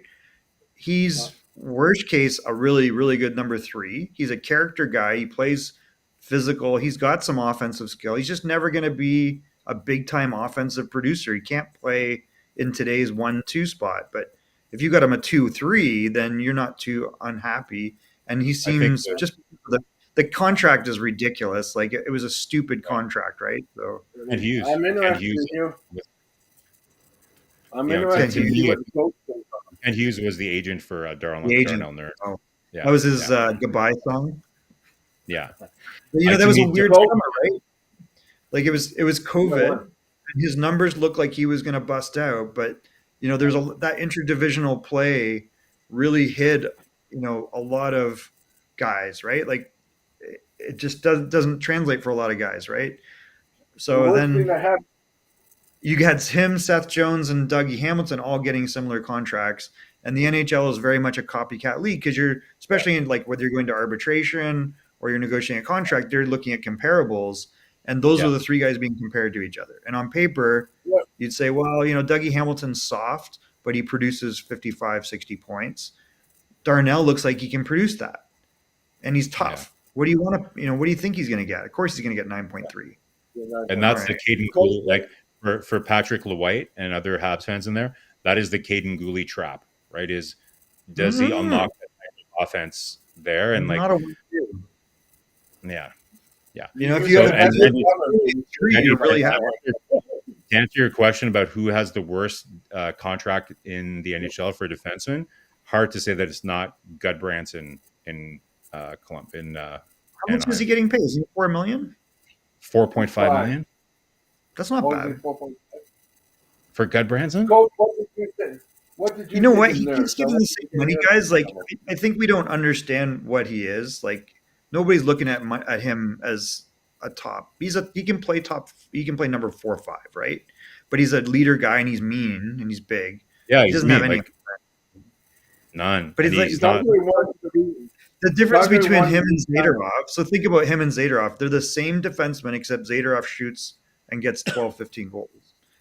He's worst case a really, really good number three. He's a character guy. He plays physical. He's got some offensive skill. He's just never going to be a big time offensive producer. He can't play in today's 1-2 spot. But if you got him a 2-3, then you're not too unhappy. And he I think seems just the contract is ridiculous. Like it was a stupid contract, right? So and Hughes, I'm and interested Hughes, in you. I'm to interested to see me, what the coach thinks. and Hughes was the agent for the agent, Darnell Nurse. oh, Yeah, that was his yeah, goodbye song. yeah. But, that To was a me, weird Coach, summer, right? Like it was COVID. what? And his numbers looked like he was going to bust out, but there's that interdivisional play really hid a lot of guys, right? Like it just doesn't translate for a lot of guys, right? The So worst thing then that happened. you had him, Seth Jones, and Dougie Hamilton all getting similar contracts. And the NHL is very much a copycat league because you're, especially in like whether you're going to arbitration or you're negotiating a contract, they're looking at comparables. And those Yeah. are the three guys being compared to each other. And on paper, What? you'd say, well, Dougie Hamilton's soft, but he produces 55, 60 points. Darnell looks like he can produce that. And he's tough. What do you want to, what do you think he's going to get? Of course, he's going to get 9.3. And that's All the right. Caden Gooley, like for Patrick LeWhite and other Habs fans in there. That is the Caden Gooley trap, right? Does he unlock the offense there? And like, Not a weird deal. yeah. If you So, have and- three, you're really happy. To answer your question about who has the worst contract in the NHL for a defenseman, hard to say that it's not Gudbranson in How much is he getting paid? Is he $4 million? 4.5 million That's not bad. for Gudbranson. Coach, what did you think? What did you You know think what? of He Nurse? keeps getting the same money, What did you you know think what? of He Nurse? keeps getting the same money, guys. Like, I think we don't understand what he is. Like, nobody's looking at him as a top. He can play top. He can play number 4 or 5, right? But he's a leader guy, and he's mean, and he's big. Yeah, He he's doesn't have mean, any. like none, But and he's like he's not. Calgary wants to be. the difference Calgary between wants him to and be Zadorov. So think about him and Zadorov. They're the same defenseman, except Zadorov shoots and gets 12, 15 goals.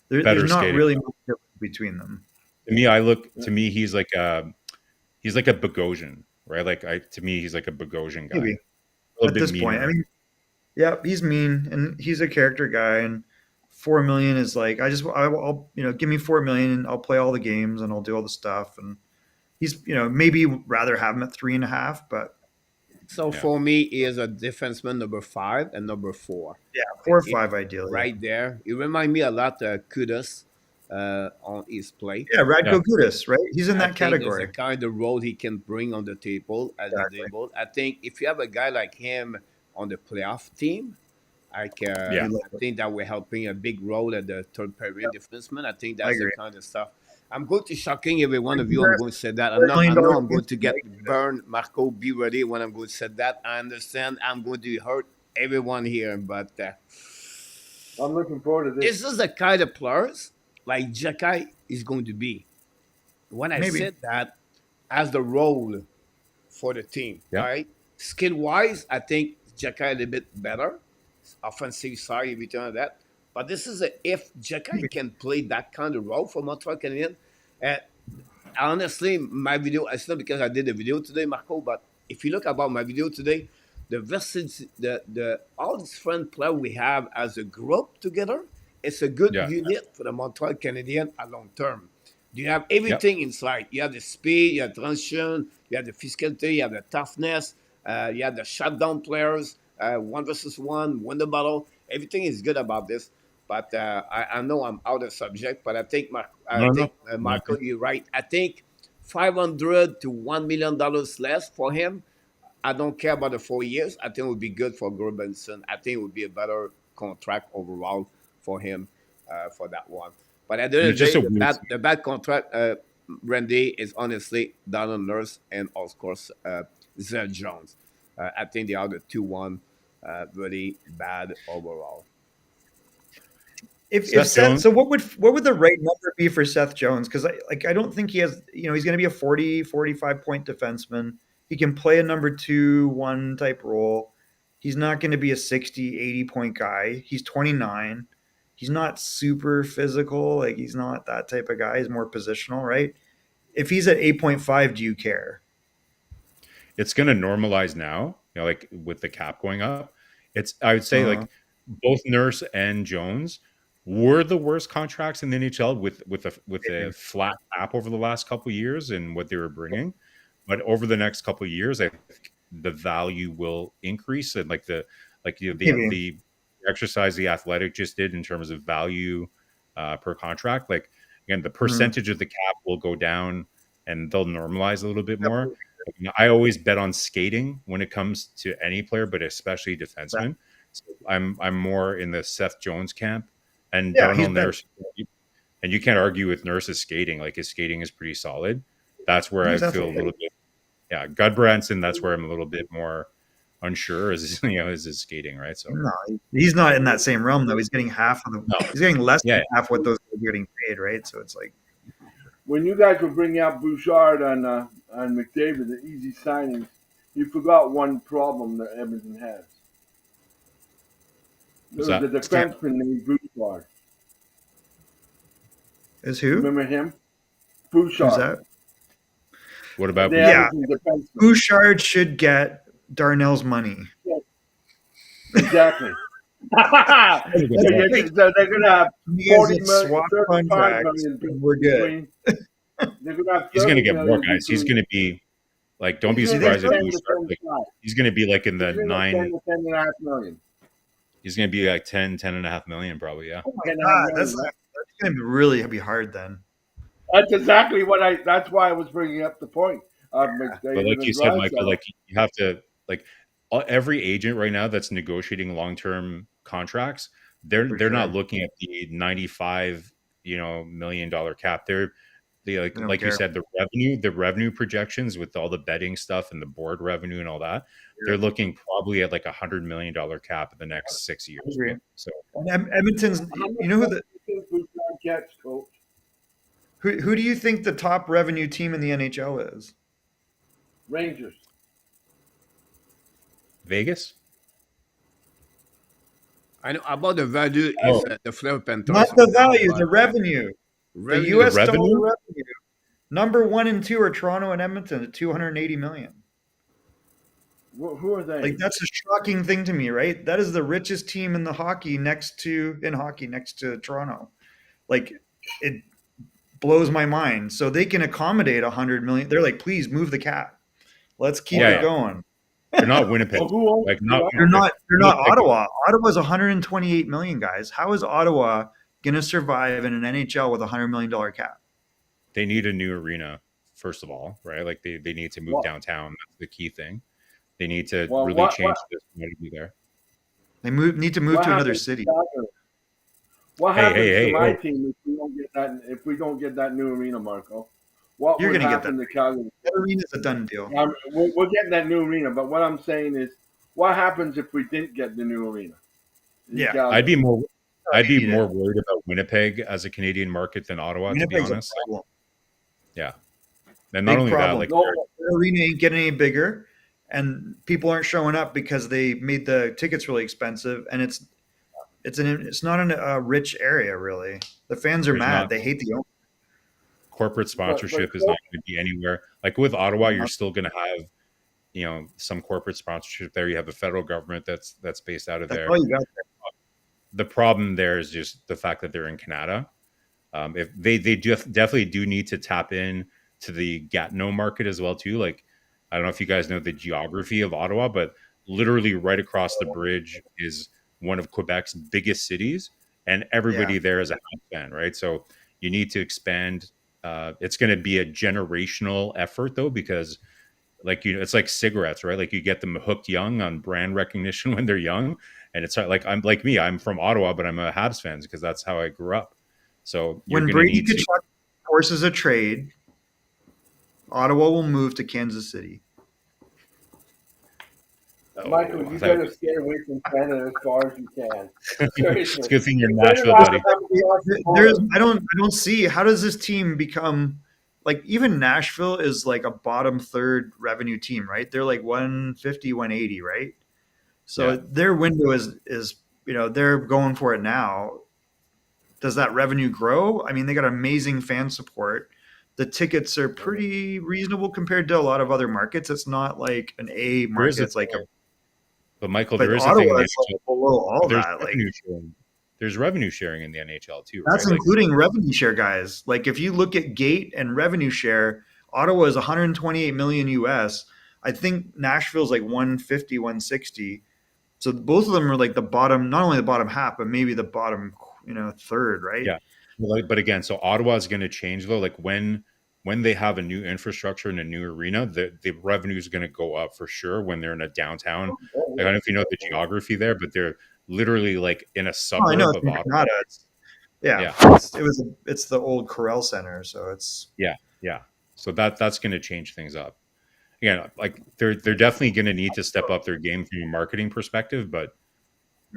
There's Better not skating. really much difference between them. To me, he's like a Bogosian, right? To me, he's like a Bogosian guy. Maybe A little at bit this point, meaner. yeah, he's mean and he's a character guy. And 4 million is like I'll give me 4 million and I'll play all the games and I'll do all the stuff. And he's maybe rather have him at 3.5, but So Yeah. for me, he is a defenseman number 5 and number 4. yeah, 4 or 5 It- ideally. right there. It remind me a lot of Kudos on his play. Yeah, Radko Yeah. Gudas, right? He's in I that think there's category. a kind of role he can bring on the table at Exactly. the table. I think if you have a guy like him on the playoff team, Yeah. I think that we're helping a big role at the third period defenseman. I think I that's the agree. kind of stuff. I'm going to shocking every one of you. I'm Congrats. going to say that. $4 million I know I'm going games, to get right? burned. Marco, be ready when I'm going to say that. I understand I'm going to hurt everyone here, but I'm looking forward to this. this is the kind of players like Jacky is going to be. When I Maybe. said that, as the role for the team, Yeah. right? Skill wise, I think Jacky a little bit better. Offensive side, everything like that. But this is if Jacky can play that kind of role for Montreal Canadiens. And honestly, my video, it's not because I did the video today, Marco, but if you look about my video today, the versatility, the all these friend play we have as a group together, it's a good Yeah. unit for the Montreal Canadiens at long term. You have Yep. everything inside. You have the speed, you have transition, you have the physicality, you have the toughness, you have the shutdown players, 1 versus 1, win the battle. Everything is good about this. But I know I'm out of subject, but I think No. Marco, you're right. I think $500 to $1 million less for him. I don't care about the 4 years. I think it would be good for Gerbenson. I think it would be a better contract overall for him for that one. But at the end And of it's the just day, a weird. the bad contract, Randy, is honestly Donald Nurse and of course Zed Jones. I think they are the 2-1 really bad overall. If Seth Seth, Jones. so what would the right number be for Seth Jones? Because I don't think he has, he's going to be a 40-45 point defenseman. He can play a number 2-1 type role. He's not going to be a 60-80 point guy. He's 29. He's not super physical. Like, he's not that type of guy. He's more positional, right? If he's at 8.5, do you care? It's going to normalize now, like with the cap going up. I would say like both Nurse and Jones were the worst contracts in the NHL with a flat cap over the last couple of years and what they were bringing. But over the next couple of years, I think the value will increase and the exercise the Athletic just did in terms of value per contract. Like, again, the percentage of the cap will go down and they'll normalize a little bit more. I always bet on skating when it comes to any player, but especially defensemen. So I'm more in the Seth Jones camp, and Darnell Nurse. And you can't argue with Nurse's skating. Like, his skating is pretty solid. That's where I feel a little bit. Yeah, Gudbranson. That's where I'm a little bit more unsure. Is his skating, right? So no, he's not in that same realm though. He's getting half of the. No. He's getting less than half what those are getting paid, right? So it's like. When you guys were bringing out Bouchard on McDavid, the easy signings, you forgot one problem that Edmonton has. There was a defenseman named Bouchard. Is who? Remember him? Bouchard. Who's that? What about Bouchard should get Darnell's money. Yeah. Exactly. So they're going to have 40 million, 35 million. We're good. They're going to have he's going to get million more guys. He's going to be like, don't be surprised if Bouchard, he's going to be like in the 10.5 million. He's going to be like 10.5 million probably. Yeah. Oh my God, that's going to really be hard then. That's exactly that's why I was bringing up the point. But like you said, Michael, like you have to every agent right now that's negotiating long-term contracts, they're not looking at the $95 million cap. like They don't like you care. said, the revenue projections with all the betting stuff and the board revenue and all that, they're looking probably at like $100 million cap in the next 6 years. I agree. Right? So And Edmonton's, How much you know money do you think Bouchard gets, Coach? who do you think the top revenue team in the NHL is? Rangers. Vegas. I know about the value is Oh, the Fleur Not Panthers the right now, value, but the revenue. The revenue. the U.S. dollar revenue. revenue. Number 1 and 2 are Toronto and Edmonton at 280 million. Who are they? Like that's a shocking thing to me, right? That is the richest team in hockey next to Toronto. Like it blows my mind. So they can accommodate 100 million. They're like, please move the cap. Let's keep Yeah, it yeah. going. They're not Winnipeg. Well, who owns Like the not other? They're Winnipeg. not Winnipeg. Ottawa. Ottawa's 128 million, guys. How is Ottawa going to survive in an NHL with a $100 million cap? They need a new arena, first of all, right? Like they need to move What? downtown. That's the key thing. They need to Well, really what change this community there. They need to move what to another happens to city. Calgary? What Hey, happens hey, to hey, my oh, team if we don't get that new arena, Marco? What You're would going to get that. happen to Calgary? That arena's a done deal. We're getting that new arena, but what I'm saying is, what happens if we didn't get the new arena? in Yeah. Calgary? I'd be more need it. worried about Winnipeg as a Canadian market than Ottawa, to be Winnipeg's a honest. problem. Yeah. And not Big only problem. that, like No, The arena ain't getting any bigger, and people aren't showing up because they made the tickets really expensive, and it's not in a rich area really. The fans are There's mad. not- They hate the owner. corporate sponsorship is not going to be anywhere. Like with Ottawa, you're still going to have, some corporate sponsorship there. You have the federal government that's based out of That's there. all you got there. The problem there is just the fact that they're in Canada. If they definitely do need to tap in to the Gatineau market as well too. Like I don't know if you guys know the geography of Ottawa, but literally right across the bridge is one of Quebec's biggest cities, and everybody there is a Habs fan, right? So you need to expand. It's going to be a generational effort though, because it's like cigarettes, right? Like you get them hooked young on brand recognition when they're young, and it's like I'm from Ottawa, but I'm a Habs fan because that's how I grew up. So you're When going to Brady need to. Tkachuk forces a trade, Ottawa will move to Kansas City. Michael, you better stay away from Canada as far as you can. Seriously. It's a good thing you're in You better Nashville, not buddy. have across the border. I don't see how does this team become like even Nashville is like a bottom third revenue team, right? They're like 150, 180, right? So Yeah. their window is they're going for it now. Does that revenue grow? I mean, they got amazing fan support. The tickets are pretty reasonable compared to a lot of other markets. It's not like an A There is market. It's like But Michael, but there is a thing in Ottawa the is like NHL. below all There's that. Like revenue sharing. There's revenue sharing in the NHL too, that's right? Like, including revenue share, guys. Like if you look at gate and revenue share, Ottawa is 128 million US. I think Nashville's like 150, 160. So both of them are like the bottom, not only the bottom half, but maybe the bottom, third, right? yeah. But again, so Ottawa is going to change though. Like when they have a new infrastructure and a new arena, the revenue is going to go up for sure when they're in a downtown. Like, I don't know if you know the geography there, but they're literally like in a Oh, I suburb know it's of in Ottawa. Canada. Yeah. It's the old Corel Center, so it's Yeah. So that's going to change things up. Again, like they're definitely going to need to step up their game from a marketing perspective, but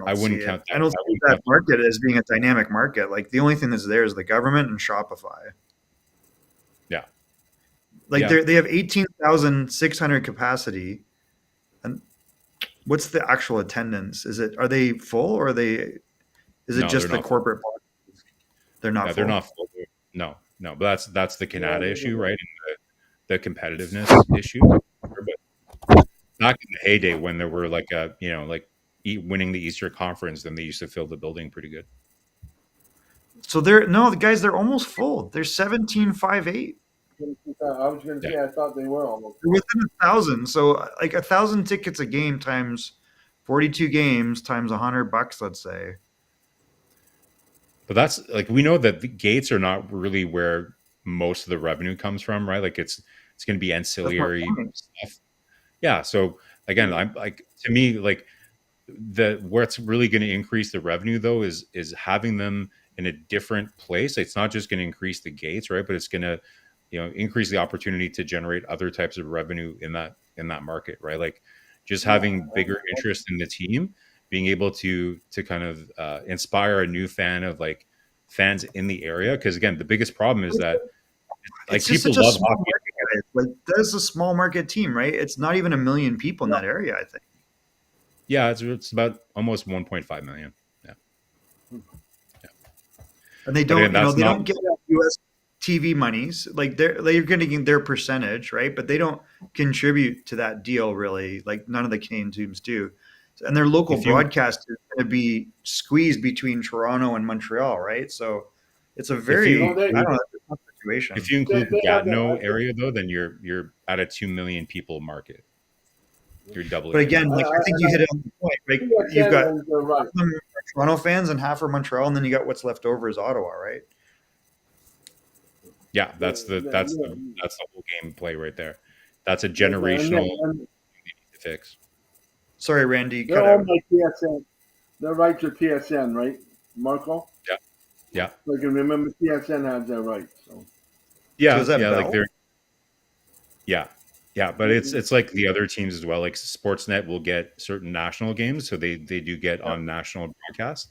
I wouldn't count that. I don't see that market as being a dynamic market. Like the only thing that's there is the government and Shopify. Yeah. Like Yeah. they have 18,600 capacity. And what's the actual attendance? Are they full or is it No, just they're the not corporate boxes? They're not Yeah, full. they're not full. No, but that's the Canada issue, right? And the competitiveness issue. But back in the heyday when there were like winning the Eastern Conference, then they used to fill the building pretty good. So the guys, they're almost full. They're 17,580. I was going to say, I thought they were almost. They're within 1,000. So like 1,000 tickets a game times 42 games times $100, let's say. But that's like we know that the gates are not really where most of the revenue comes from, right? Like it's going to be ancillary stuff. Yeah. So again, I'm like to me like what's really going to increase the revenue though is having them in a different place. It's not just going to increase the gates, right? But it's going to increase the opportunity to generate other types of revenue in that market, right? Like just having bigger interest in the team, being able to kind of inspire a new fans in the area. Because again, the biggest problem is that like It's just people such a love small hockey. market, guys. Like that is a small market team, right? It's not even 1 million people in that area, I think. Yeah, it's about almost 1.5 million. Yeah, And they but again, don't, that's they not. don't get US TV monies. Like they're getting their percentage, right? But they don't contribute to that deal really. Like none of the Canadian teams do. And their local If you broadcast is going to be squeezed between Toronto and Montreal, right? So it's a if very, you No, they I don't know, it's a tough if situation. you include the they have Gatineau the. area though, then you're at a 2 million people market. You're But doubling it. again, like I think you hit it on the point. Like you've got TSN they're right. half of them are Toronto fans and half are Montreal, and then you got what's left over is Ottawa, right? Yeah, that's the whole gameplay right there. That's a generational And to fix. Sorry, Randy, they're cut owned out. by TSN. They're right to TSN, right, Marco? Yeah, yeah, So I can remember TSN has their rights. So So is that like Bell? yeah, yeah. But it's like the other teams as well. Like Sportsnet will get certain national games, so they do get on national broadcast,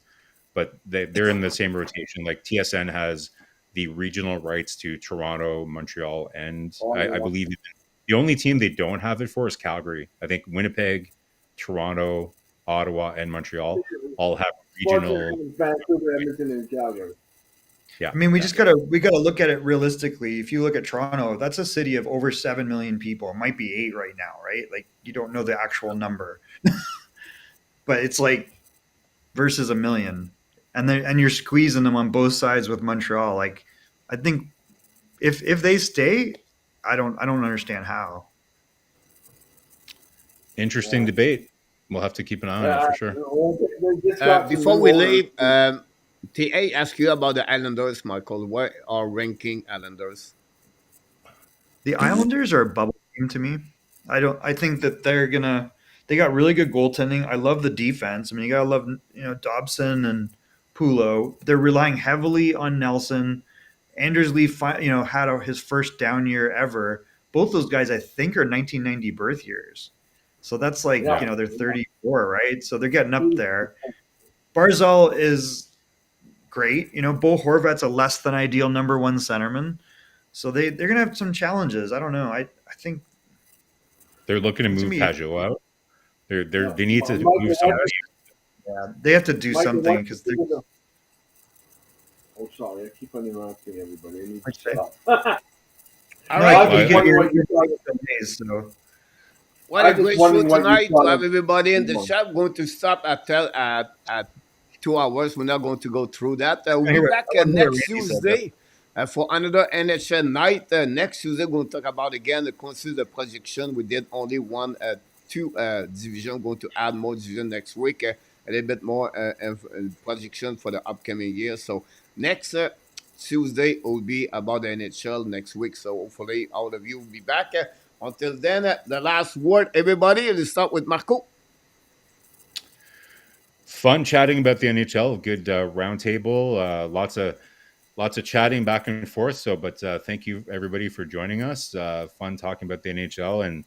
but they're in the same rotation. Like TSN has the regional rights to Toronto, Montreal, and I Ottawa. believe the only team they don't have it for is Calgary. I think Winnipeg, Toronto, Ottawa, and Montreal all have regional. Sportsnet, Vancouver, Edmonton, and Calgary. Yeah, I mean, we yeah, just gotta look at it realistically. If you look at Toronto, that's a city of over 7 million people. It might be 8 right now, right? Like you don't know the actual number, but it's like versus 1 million, and you're squeezing them on both sides with Montreal. Like I think if they stay, I don't understand how. interesting debate. We'll have to keep an eye on it for sure. They just got some Before new we owners. leave, TA asked you about the Islanders, Michael. Where are ranking Islanders? The Islanders are a bubble team to me. I think that they're gonna. They got really good goaltending. I love the defense. I mean, you gotta love Dobson and Pulo. They're relying heavily on Nelson. Anders Lee, had his first down year ever. Both those guys, I think, are 1990 birth years. So that's like Yeah. they're 34, right? So they're getting up there. Barzal is great. Bo Horvat's a less than ideal number one centerman. So they're gonna have some challenges. I don't know. I think They're looking to it's move gonna be Pajot out. Yeah. They need to Michael, move somebody. they have to do Michael, something what because do they're. you think of Oh, sorry, I keep on interrupting everybody. I need to Okay. stop. All No, right. I you just get wonder what you thought. so What I a just great show wondering what you tonight thought to have of everybody in the Simon. chat. Going to stop at 2 hours. We're not going to go through that. We'll I be hear back what next Randy said. Though. Tuesday for another NHL night. Next Tuesday, we're going to talk about again the consider projection. We did only two division. Going to add more division next week. A little bit more projection for the upcoming year. So next Tuesday will be about the NHL next week. So hopefully all of you will be back. Until then, the last word, everybody. Let's start with Marco. Fun chatting about the NHL. Good roundtable. Lots of chatting back and forth. So, but thank you everybody for joining us. Fun talking about the NHL and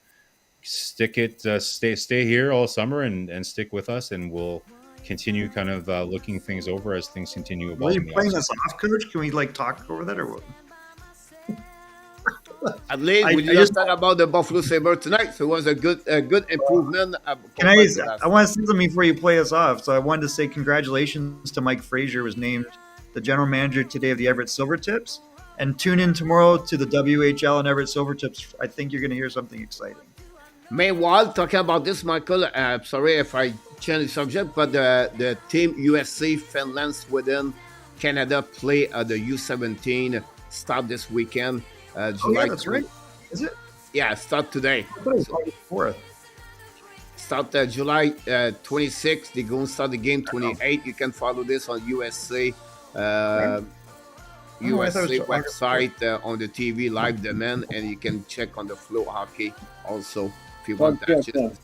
stay here all summer and stick with us, and we'll continue kind of looking things over as things continue Well, you're evolving. playing us off, Coach. Can we talk over that or what? At least we just talk about the Buffalo Sabre tonight. So it was a good improvement. Can I want to say something before you play us off. So I wanted to say congratulations to Mike Frazier, was named the general manager today of the Everett Silvertips. And tune in tomorrow to the WHL and Everett Silvertips. I think you're going to hear something exciting. Meanwhile, talking about this, Michael, sorry if I change the subject, but the team USA, Finland, Sweden, Canada play the U17 start this weekend. July that's right. Is it? Yeah, start today. I thought it was August 4th. Start July 26th. They're going to start the game 28th. You can follow this on USA USA website on the TV live demand, and you can check on the Flow Hockey also if you want that.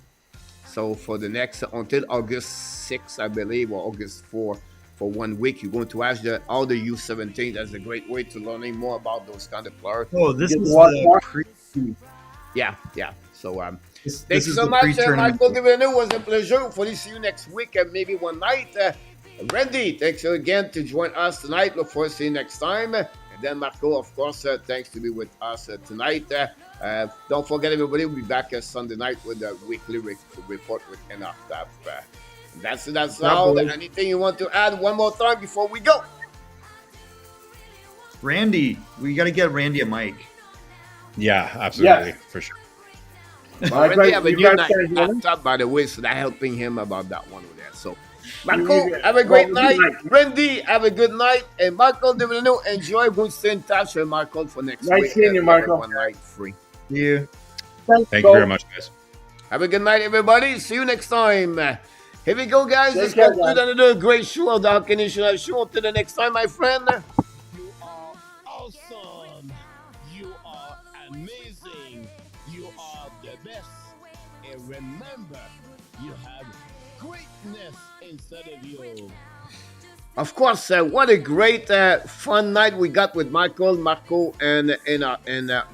So for the next until August 6th, I believe, or August 4th, for 1 week. You're going to ask all the U17. That's a great way to learning more about those kind of players. Oh, this Get is to watch the more. Yeah. So this thanks is so the much, pre-tournament. Michael Devereaux. It was a pleasure. Hopefully see you next week and maybe one night. Randy, thanks again to join us tonight. Look forward to seeing you next time. And then Marco, of course, thanks to be with us tonight. Don't forget, everybody, we'll be back Sunday night with a weekly report with enough stuff. That's all. boys. Anything you want to add one more time before we go? Randy, we got to get Randy a mic. Yeah, absolutely, Yes. for sure. Randy have a You new guys night started doing it? laptop, by the way, so that's helping him about that one over there. So, You- Marco, have a great well, night. good night. Randy, have a good night. And Marco Devereaux, enjoy. We'll stay in touch with Marco for next Nice week. seeing you, and Marco. One night free. See you. Thanks, Thank you Bo. very much, guys. Have a good night, everybody. See you next time. Here we go, guys. Take Let's care, conclude guys. another great show of the Hockey National Show. Until the next time, my friend. You are awesome. You are amazing. You are the best. And remember, you have greatness inside of you. Of course, what a great fun night we got with Michael, Marco, and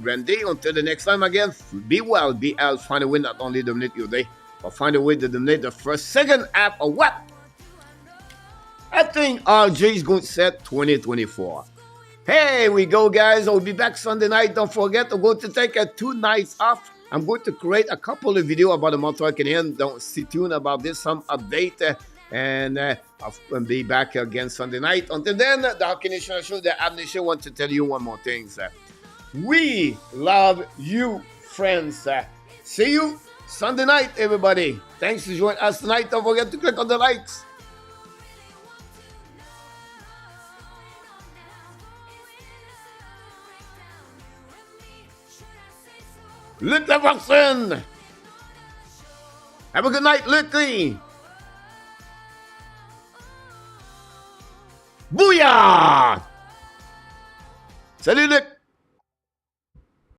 Randy. Until the next time again, be well, be healthy. Find a way not only dominate your day, but find a way to dominate the first, second half of what? I think RJ is going to set 2024. Hey, we go, guys. I'll be back Sunday night. Don't forget, I'm going to take 2 nights off. I'm going to create a couple of videos about the Montreal Canadiens. Don't stay tuned about this, some update. And I'll be back again Sunday night. Until then, the Hockey Nation Show, the Ab Nation, want to tell you one more thing. We love you, friends. See you Sunday night, everybody. Thanks for joining us tonight. Don't forget to click on the likes. Luc Laverson. Have a good night, Lucky. Booyah! Salut, Luc.